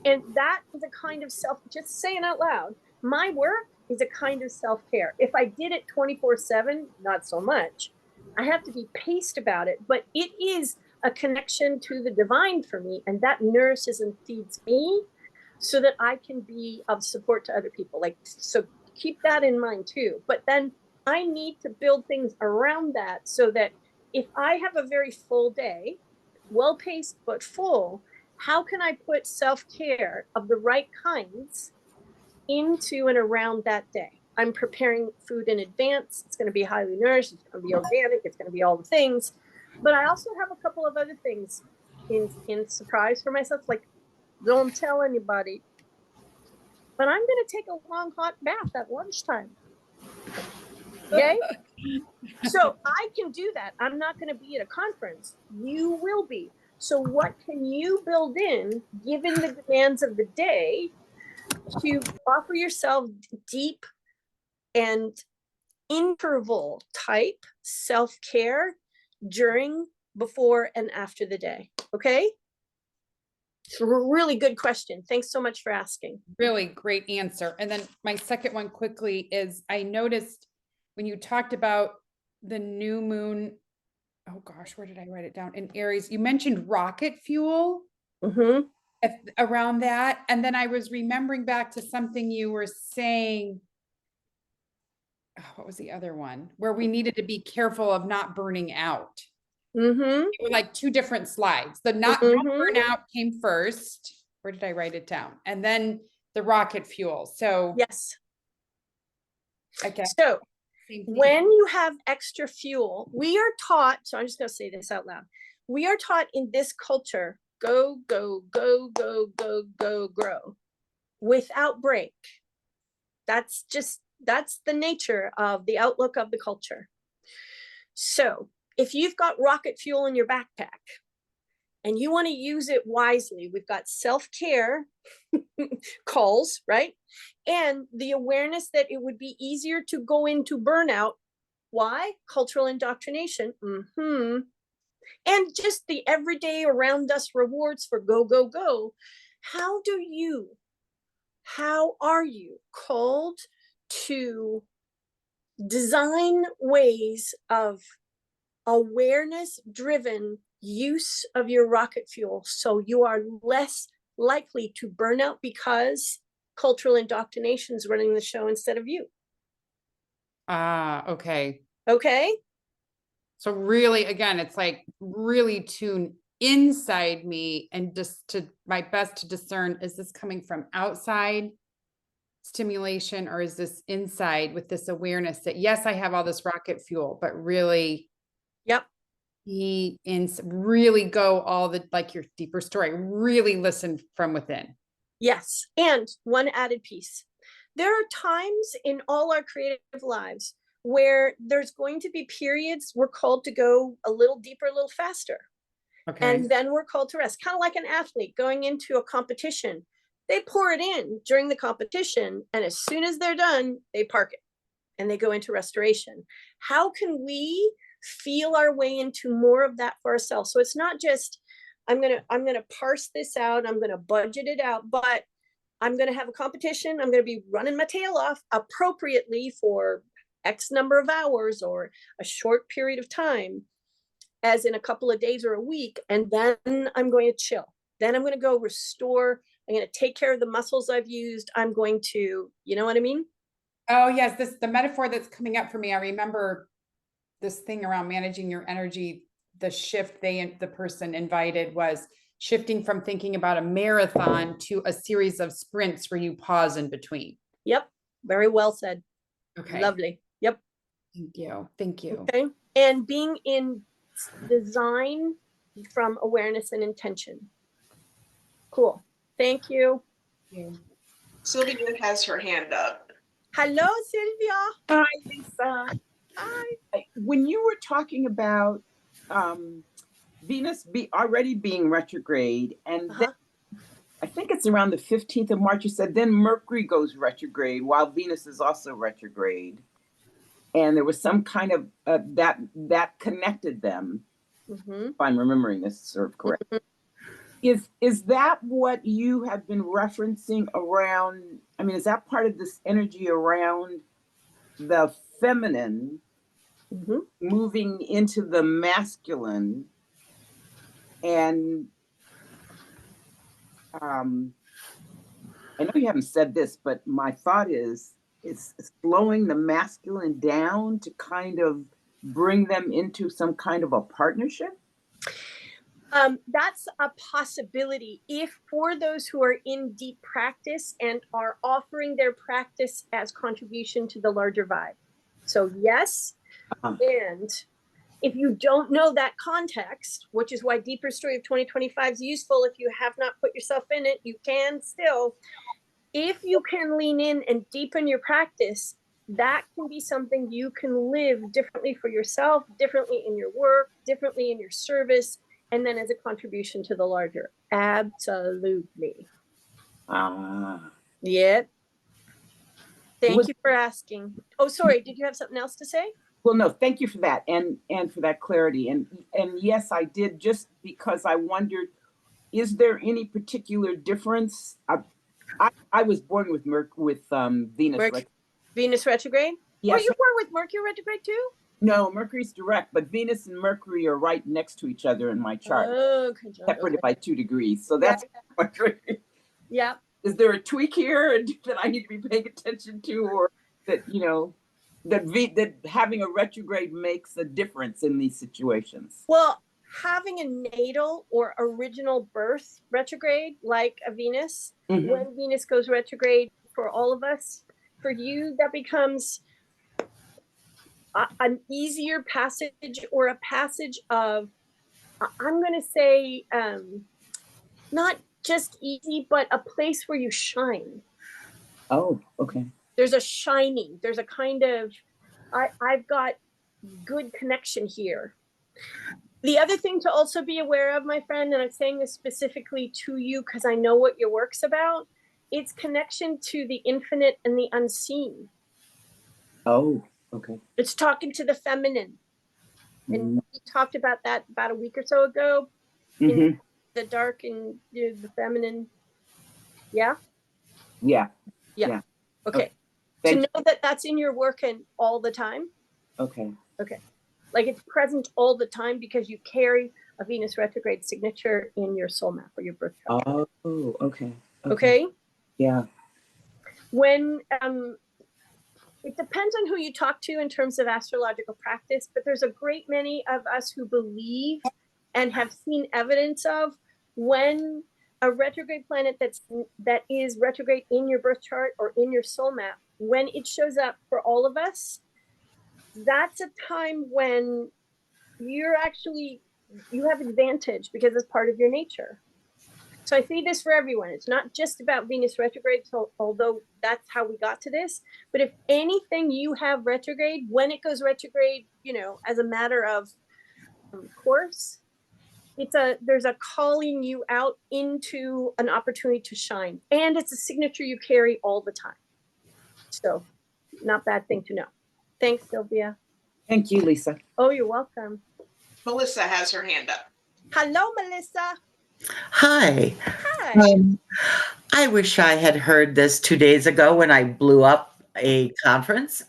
And that is a kind of just saying out loud, my work is a kind of self-care. If I did it 24/7, not so much. I have to be paced about it, but it is a connection to the divine for me. And that nourishes and feeds me so that I can be of support to other people. Like, so keep that in mind too. But then I need to build things around that so that if I have a very full day, well paced but full, how can I put self-care of the right kinds into and around that day? I'm preparing food in advance. It's going to be highly nourished. It's going to be organic. It's going to be all the things. But I also have a couple of other things in surprise for myself. Like, don't tell anybody. But I'm going to take a long hot bath at lunchtime. Okay? So I can do that. I'm not going to be at a conference. You will be. So what can you build in, given the demands of the day, to offer yourself deep and interval type self-care during, before, and after the day? Okay? It's a really good question. Thanks so much for asking. Really great answer. And then my second one quickly is I noticed when you talked about the new moon, oh gosh, where did I write it down? In Aries, you mentioned rocket fuel around that. And then I was remembering back to something you were saying. Oh, what was the other one? Where we needed to be careful of not burning out. They were like two different slides. The not burnout came first. Where did I write it down? And then the rocket fuel. So yes. Okay. So when you have extra fuel, we are taught, so I'm just going to say this out loud. We are taught in this culture, go, go, go, go, go, go, grow without break. That's the nature of the outlook of the culture. So if you've got rocket fuel in your backpack and you want to use it wisely, we've got self-care calls, right? And the awareness that it would be easier to go into burnout. Why? Cultural indoctrination. And just the everyday around us rewards for go, go, go. How are you called to design ways of awareness-driven use of your rocket fuel so you are less likely to burn out because cultural indoctrination is running the show instead of you? Okay. Okay. So really, again, it's like really tune inside me and just to my best to discern, is this coming from outside stimulation, or is this inside with this awareness that, yes, I have all this rocket fuel, but really Yep. really go all the, like your deeper story, really listen from within. Yes. And one added piece. There are times in all our creative lives where there's going to be periods we're called to go a little deeper, a little faster. Okay. And then we're called to rest, kind of like an athlete going into a competition. They pour it in during the competition, and as soon as they're done, they park it and they go into restoration. How can we feel our way into more of that for ourselves? So it's not just, I'm gonna parse this out, I'm gonna budget it out, but I'm gonna have a competition, I'm gonna be running my tail off appropriately for X number of hours or a short period of time, as in a couple of days or a week, and then I'm going to chill. Then I'm going to go restore. I'm going to take care of the muscles I've used. I'm going to, you know what I mean? Oh yes, the metaphor that's coming up for me. I remember this thing around managing your energy. The shift the person invited was shifting from thinking about a marathon to a series of sprints where you pause in between. Yep. Very well said. Okay. Lovely. Yep. Thank you. Thank you. Okay. And being in design from awareness and intention. Cool. Thank you. Thank you. Sylvia has her hand up. Hello, Sylvia. Hi, Lisa. Hi. When you were talking about Venus already being retrograde, and then I think it's around the 15th of March, you said then Mercury goes retrograde while Venus is also retrograde. And there was some kind of that connected them, if I'm remembering this sort of correct. Is that what you have been referencing around? I mean, is that part of this energy around the feminine moving into the masculine? And I know you haven't said this, but my thought is it's slowing the masculine down to kind of bring them into some kind of a partnership? That's a possibility if for those who are in deep practice and are offering their practice as contribution to the larger vibe. So yes, and if you don't know that context, which is why Deeper Story of 2025 is useful, if you have not put yourself in it, you can still. If you can lean in and deepen your practice, that can be something you can live differently for yourself, differently in your work, differently in your service, and then as a contribution to the larger. Absolutely. Yeah. Thank you for asking. Oh, sorry. Did you have something else to say? Well, no, thank you for that and for that clarity. And yes, I did, just because I wondered, is there any particular difference? I was born with Venus. Venus retrograde? Yes. Were you born with Mercury retrograde too? No, Mercury's direct, but Venus and Mercury are right next to each other in my chart. Okay. Separated by 2 degrees. So that's yeah. Is there a tweak here that I need to be paying attention to, or that, that having a retrograde makes a difference in these situations? Well, having a natal or original birth retrograde, like a Venus, when Venus goes retrograde for all of us, for you, that becomes an easier passage, or a passage of, I'm going to say, not just easy, but a place where you shine. Oh, okay. There's a shining. There's a kind of, I've got good connection here. The other thing to also be aware of, my friend, and I'm saying this specifically to you because I know what your work's about, it's connection to the infinite and the unseen. Oh, okay. It's talking to the feminine. And we talked about that about a week or so ago. In the dark and the feminine. Yeah? Yeah. Okay. To know that that's in your work and all the time. Okay. Like it's present all the time because you carry a Venus retrograde signature in your soul map or your birth chart. Oh, okay. Okay? Yeah. When it depends on who you talk to in terms of astrological practice, but there's a great many of us who believe and have seen evidence of when a retrograde planet that is retrograde in your birth chart or in your soul map, when it shows up for all of us, that's a time when you have advantage because it's part of your nature. So I see this for everyone. It's not just about Venus retrograde, so although that's how we got to this, but if anything you have retrograde, when it goes retrograde, as a matter of course, there's a calling you out into an opportunity to shine, and it's a signature you carry all the time. So not bad thing to know. Thanks, Sylvia. Thank you, Lisa. Oh, you're welcome. Melissa has her hand up. Hello, Melissa. Hi. Hi. I wish I had heard this 2 days ago when I blew up a conference.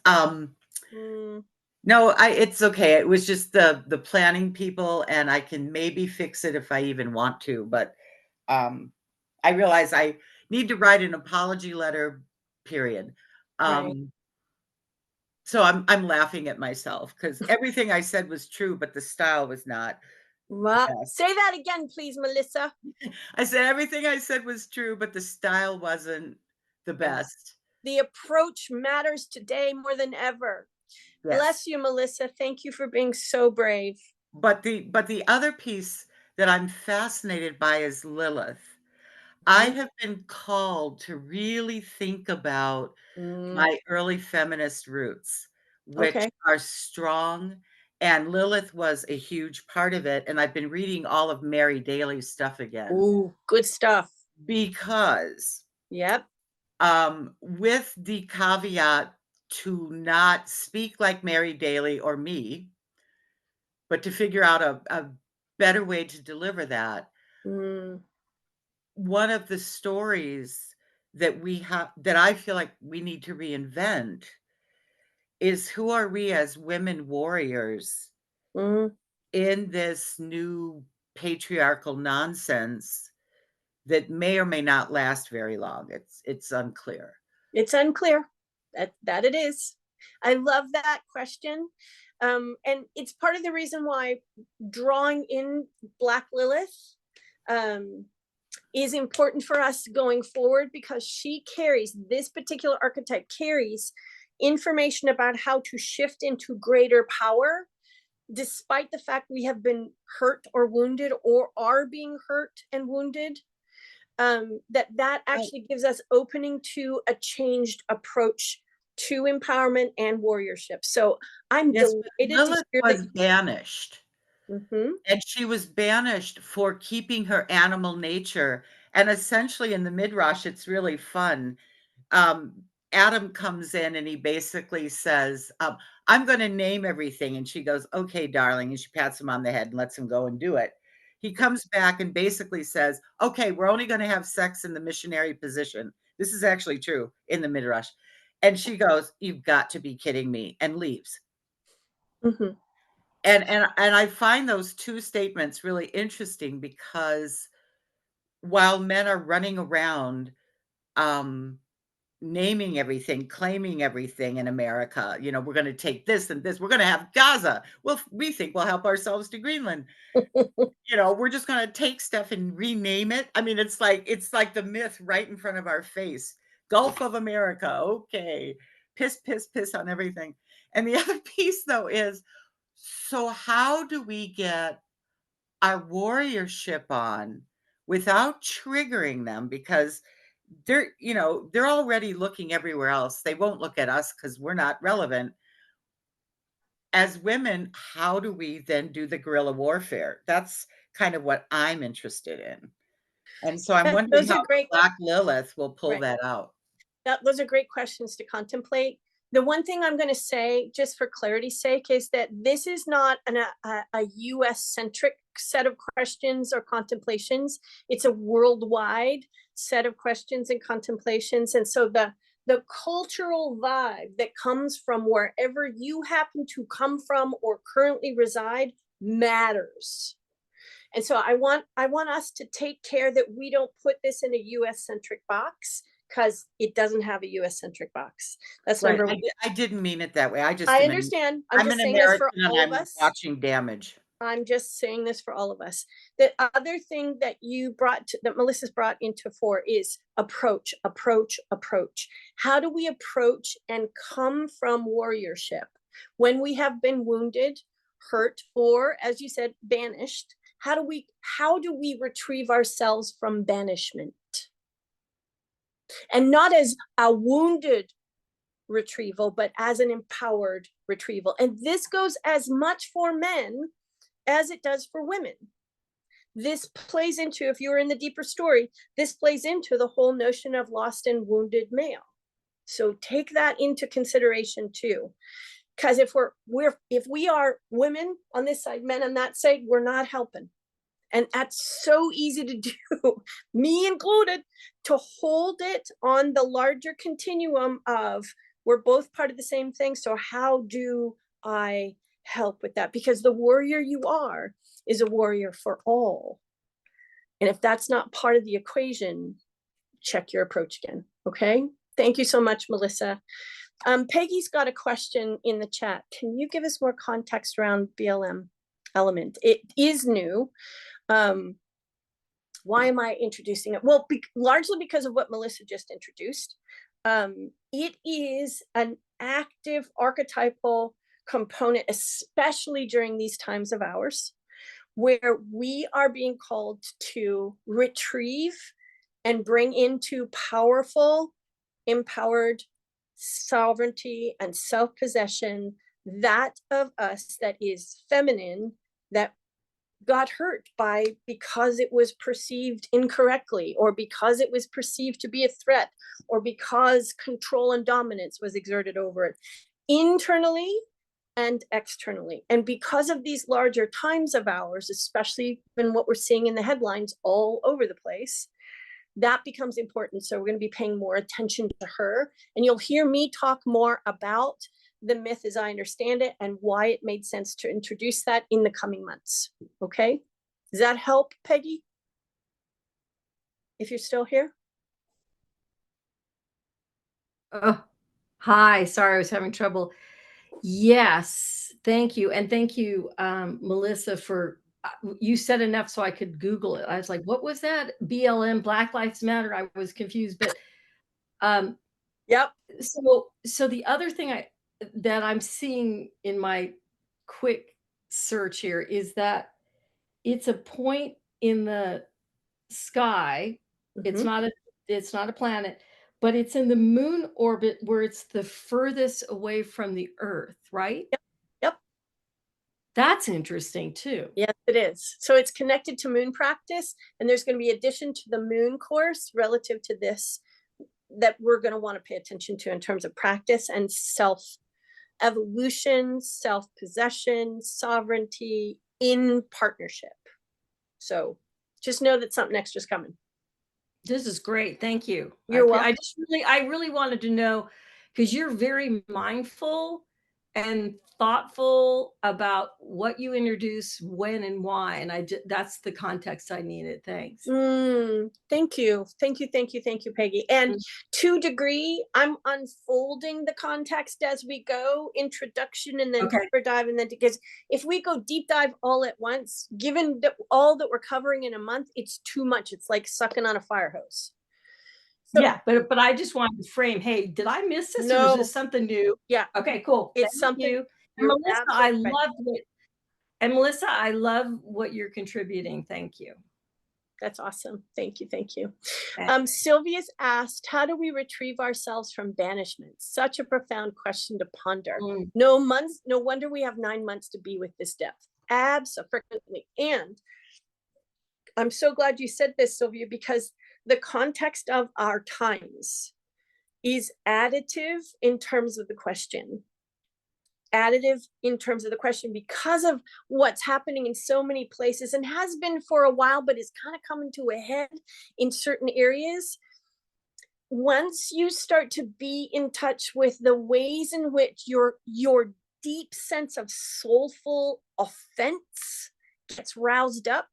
No, it's okay. It was just the planning people, and I can maybe fix it if I even want to. But I realize I need to write an apology letter, period. Right. So I'm laughing at myself because everything I said was true, but the style was not. Say that again, please, Melissa. I said everything I said was true, but the style wasn't the best. The approach matters today more than ever. Yes. Bless you, Melissa. Thank you for being so brave. But the other piece that I'm fascinated by is Lilith. I have been called to really think about my early feminist roots, which are strong. And Lilith was a huge part of it. And I've been reading all of Mary Daly's stuff again. Ooh, good stuff. Because with the caveat to not speak like Mary Daly or me, but to figure out a better way to deliver that. One of the stories that we have, that I feel like we need to reinvent, is who are we as women warriors in this new patriarchal nonsense that may or may not last very long. It's unclear. It's unclear. That it is. I love that question. And it's part of the reason why drawing in Black Lilith is important for us going forward, because this particular archetype carries information about how to shift into greater power, despite the fact we have been hurt or wounded or are being hurt and wounded. That actually gives us opening to a changed approach to empowerment and warriorship. So I'm delighted Lilith to hear was banished. And she was banished for keeping her animal nature. And essentially in the Midrash, it's really fun. Adam comes in and he basically says, I'm going to name everything. And she goes, okay, darling. And she pats him on the head and lets him go and do it. He comes back and basically says, okay, we're only going to have sex in the missionary position. This is actually true in the Midrash. And she goes, you've got to be kidding me, and leaves. And I find those two statements really interesting, because while men are running around naming everything, claiming everything in America, we're going to take this and this, we're going to have Gaza. Well, we think we'll help ourselves to Greenland. We're just going to take stuff and rename it. I mean, it's like the myth right in front of our face. Gulf of America. Okay. Piss, piss, piss on everything. And the other piece, though, is, so how do we get our warriorship on without triggering them? Because they're already looking everywhere else. They won't look at us because we're not relevant. As women, how do we then do the guerrilla warfare? That's kind of what I'm interested in. And so I'm wondering how Black Lilith will pull that out. Those are great questions to contemplate. The one thing I'm going to say, just for clarity's sake, is that this is not a US-centric set of questions or contemplations. It's a worldwide set of questions and contemplations. And so the cultural vibe that comes from wherever you happen to come from or currently reside matters. And so I want us to take care that we don't put this in a US-centric box, because it doesn't have a US-centric box. That's number one. I didn't mean it that way. I understand. I'm just an saying American this for all and of I'm us. watching damage. I'm just saying this for all of us. The other thing that that Melissa's brought into fore is approach, approach, approach. How do we approach and come from warriorship when we have been wounded, hurt, or, as you said, banished? How do we retrieve ourselves from banishment? And not as a wounded retrieval, but as an empowered retrieval. And this goes as much for men as it does for women. This plays into, if you're in the deeper story, this plays into the whole notion of lost and wounded male. So take that into consideration too. Because if we are women on this side, men on that side, we're not helping. And that's so easy to do, me included, to hold it on the larger continuum of we're both part of the same thing. So how do I help with that? Because the warrior you are is a warrior for all. And if that's not part of the equation, check your approach again. Okay. Thank you so much, Melissa. Peggy's got a question in the chat. Can you give us more context around BLM element? It is new. Why am I introducing it? Well, largely because of what Melissa just introduced. It is an active archetypal component, especially during these times of ours, where we are being called to retrieve and bring into powerful, empowered sovereignty and self-possession that of us that is feminine, that got hurt because it was perceived incorrectly, or because it was perceived to be a threat, or because control and dominance was exerted over it, internally and externally. And because of these larger times of ours, especially in what we're seeing in the headlines all over the place, that becomes important. So we're going to be paying more attention to her, and you'll hear me talk more about the myth as I understand it and why it made sense to introduce that in the coming months. Okay. Does that help, Peggy? If you're still here? Oh, hi. Sorry, I was having trouble. Yes, thank you. And thank you, Melissa, for, you said enough so I could Google it. I was like, what was that? BLM, Black Lives Matter. I was confused, but Yep. So the other thing that I'm seeing in my quick search here is that it's a point in the sky. It's not a planet, but it's in the moon orbit where it's the furthest away from the Earth, right? Yep. That's interesting too. Yes, it is. So it's connected to moon practice, and there's going to be addition to the moon course relative to this that we're going to want to pay attention to in terms of practice and self-evolution, self-possession, sovereignty in partnership. So just know that something extra is coming. This is great. Thank you. You're welcome. I really wanted to know, because you're very mindful and thoughtful about what you introduce, when and why. And that's the context I needed. Thanks. Thank you. Thank you, Peggy. And to degree, I'm unfolding the context as we go, introduction and then deeper dive. And then, because if we go deep dive all at once, given all that we're covering in a month, it's too much. It's like sucking on a fire hose. So, yeah, but I just wanted to frame, hey, did I miss this, or is this something new? Yeah. Okay, cool. It's something new. And Melissa, I love what you're contributing. Thank you. That's awesome. Thank you. Sylvia's asked, how do we retrieve ourselves from banishment? Such a profound question to ponder. No wonder we have 9 months to be with this depth. Absolutely. And I'm so glad you said this, Sylvia, because the context of our times is additive in terms of the question. Because of what's happening in so many places, and has been for a while, but is kind of coming to a head in certain areas. Once you start to be in touch with the ways in which your deep sense of soulful offense gets roused up,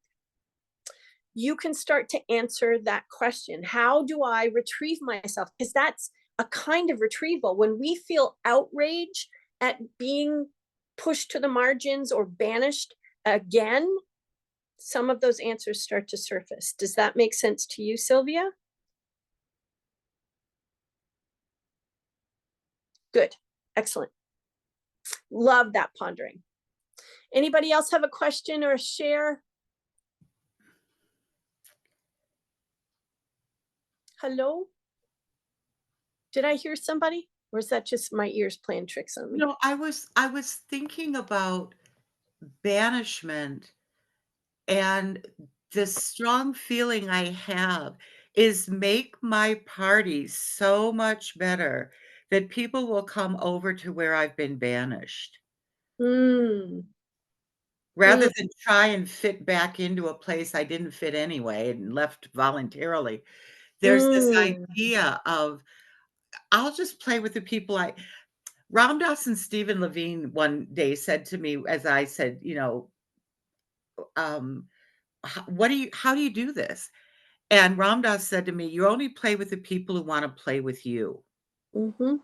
you can start to answer that question. How do I retrieve myself? Because that's a kind of retrieval. When we feel outrage at being pushed to the margins or banished again, some of those answers start to surface. Does that make sense to you, Sylvia? Good. Excellent. Love that pondering. Anybody else have a question or a share? Hello? Did I hear somebody? Or is that just my ears playing tricks on me? No, I was thinking about banishment, and the strong feeling I have is make my party so much better that people will come over to where I've been banished. Mm, Rather than try and fit back into a place I didn't fit anyway and left voluntarily. There's this mm, idea of, I'll just play with the people Ram Dass and Stephen Levine one day said to me, as I said, how do you do this? And Ram Dass said to me, you only play with the people who want to play with you. mm-hmm.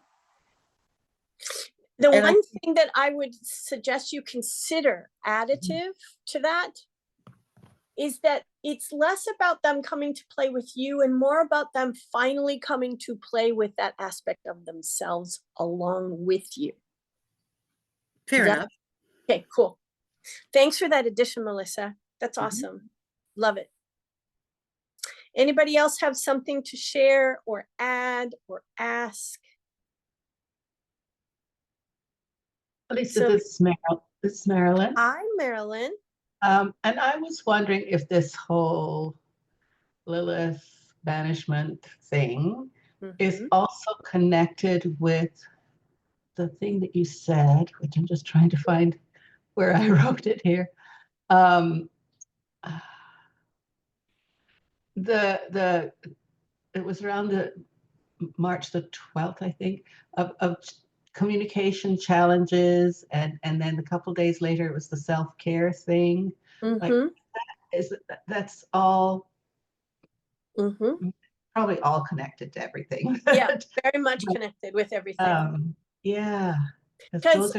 The And one thing that I would suggest you consider additive to that is that it's less about them coming to play with you and more about them finally coming to play with that aspect of themselves along with you. Fair enough. Okay, cool. Thanks for that addition, Melissa. That's Mhm. awesome. Love it. Anybody else have something to share or add or ask? Lisa, So- this is Marilyn. Hi, Marilyn. And I was wondering if this whole Lilith banishment thing is Mhm. also connected with the thing that you said, which I'm just trying to find where I wrote it here. It was around the March the 12th, I think, of communication challenges, and then a couple days later it was the self-care thing. Like, Mhm. that's all Mhm. probably all connected to everything. Yeah, very much connected with everything. Yeah, 'cause 'Cause, those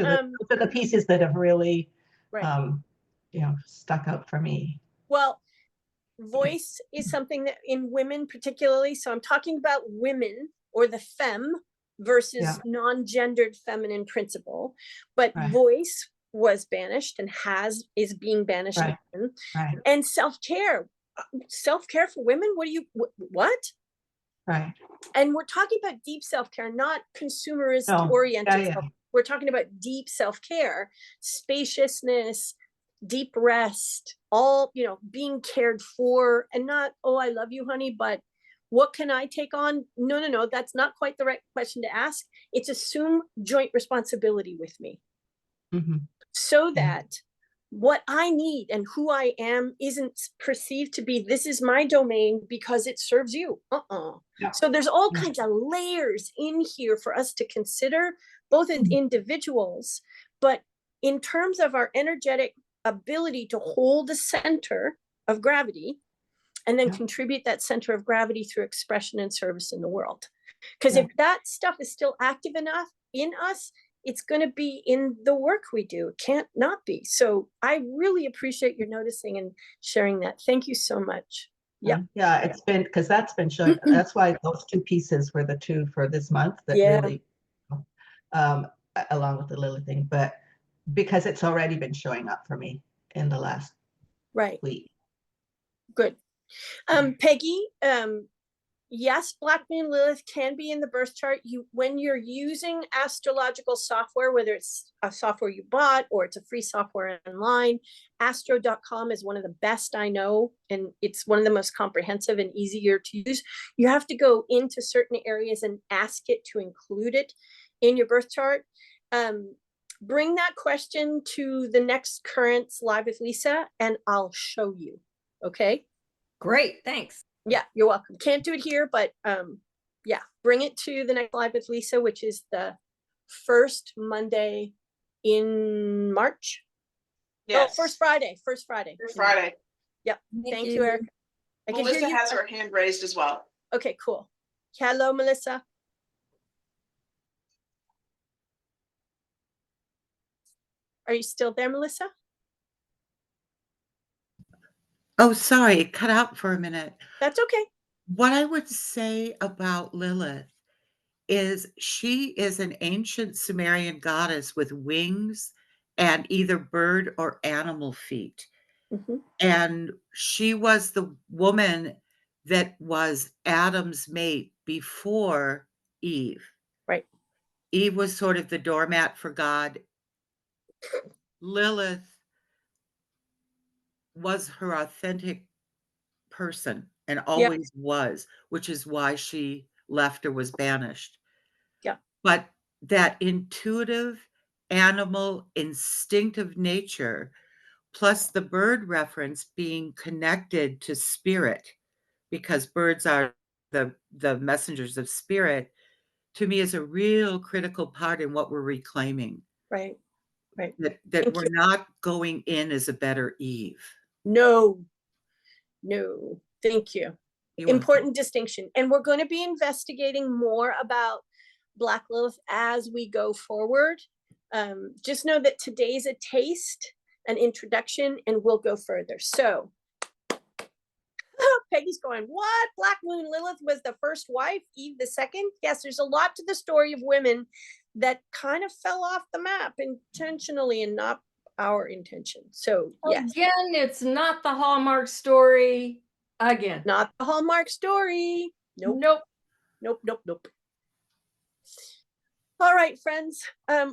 are the pieces that have really right. stuck out for me. Well, voice is something that in women particularly, so I'm talking about women or the femme versus Yeah. non-gendered feminine principle, but Right. voice was banished and is being banished Right. again. Right, And self-care for women, what? right. And we're talking about deep self-care, not consumerist No, oriented yeah. self. We're talking about deep self-care, spaciousness, deep rest, all, being cared for, and not, oh, I love you, honey, but what can I take on? No, that's not quite the right question to ask. It's assume joint responsibility with me Mhm. so Yeah. that what I need and who I am isn't perceived to be, this is my domain because it serves you. Yeah. So there's all Yeah. kinds of layers in here for us to consider, both as individuals, but in terms of our energetic ability to hold a center of gravity and then Yeah. contribute that center of gravity through expression and service in the world. Because Yeah. if that stuff is still active enough in us, it's going to be in the work we do. It can't not be. So I really appreciate your noticing and sharing that. Thank you so much. Yeah. Yeah, it's been, because that's been showing, that's why those two pieces were the two for this month that Yeah. really, along with the Lilith thing, but because it's already been showing up for me in the last Right. week. Good. Peggy, yes, Black Moon Lilith can be in the birth chart. When you're using astrological software, whether it's a software you bought or it's a free software online, astro.com is one of the best I know, and it's one of the most comprehensive and easier to use. You have to go into certain areas and ask it to include it in your birth chart. Bring that question to the next Currents Live with Lisa, and I'll show you. Okay? Great, thanks. Yeah, you're welcome. Can't do it here, but yeah, bring it to the next Live with Lisa, which is the first Monday in March. Yes. Oh, first Friday. First Friday. Yep. Thank you, Eric. I can hear Melissa you. has her hand raised as well. Okay, cool. Hello, Melissa. Are you still there, Melissa? Oh, sorry, it cut out for a minute. That's okay. What I would say about Lilith is she is an ancient Sumerian goddess with wings and either bird or animal feet. Mhm. And she was the woman that was Adam's mate before Eve. Right. Eve was sort of the doormat for God. Lilith was her authentic person and always was, which is why she left or was banished. Yeah. But that intuitive, animal, instinctive nature, plus the bird reference being connected to spirit, because birds are the messengers of spirit, to me is a real critical part in what we're reclaiming. Right. Right. That Thank we're you. not going in as a better Eve. No. No. Thank you. You're welcome. Important distinction. And we're going to be investigating more about Black Lilith as we go forward. Just know that today's a taste, an introduction, and we'll go further. So Peggy's going, what? Black Moon Lilith was the first wife, Eve the second? Yes, there's a lot to the story of women that kind of fell off the map intentionally and not our intention. So yes, Again, it's not the Hallmark story. Again. not the Hallmark story. Nope. Nope. Nope, nope, nope. All right, friends.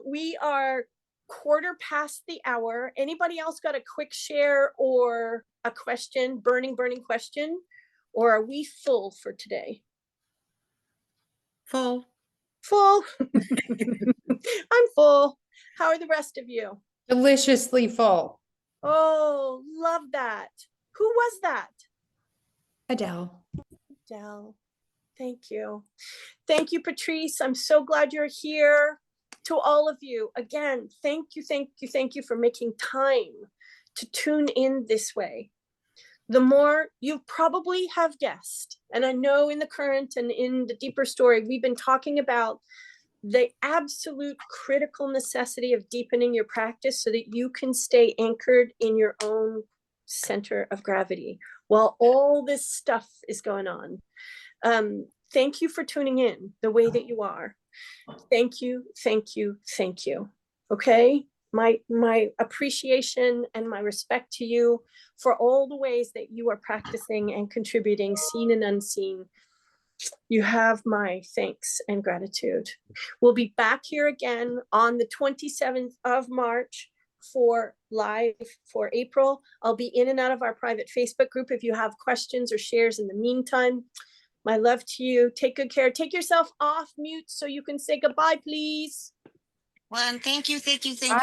We are quarter past the hour. Anybody else got a quick share or a question, burning question? Or are we full for today? Full. Full. I'm full. How are the rest of you? Deliciously full. Oh, love that. Who was that? Adele. Adele. Thank you. Thank you, Patrice. I'm so glad you're here. To all of you, again, thank you for making time to tune in this way. The more you probably have guessed, and I know in the current and in the deeper story, we've been talking about the absolute critical necessity of deepening your practice so that you can stay anchored in your own center of gravity while all this stuff is going on. Thank you for tuning in the way that you are. Thank you. Okay? My appreciation and my respect to you for all the ways that you are practicing and contributing, seen and unseen. You have my thanks and gratitude. We'll be back here again on the 27th of March for live for April. I'll be in and out of our private Facebook group if you have questions or shares in the meantime. My love to you. Take good care. Take yourself off mute so you can say goodbye, please. Well, thank you. Bye. Thank Bye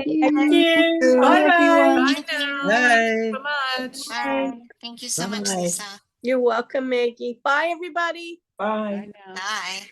you. Bye, everyone. now. Bye. So much. Bye. Thank you so much, Bye. Lisa. You're welcome, Maggie. Bye, everybody. Bye. Bye now. Bye.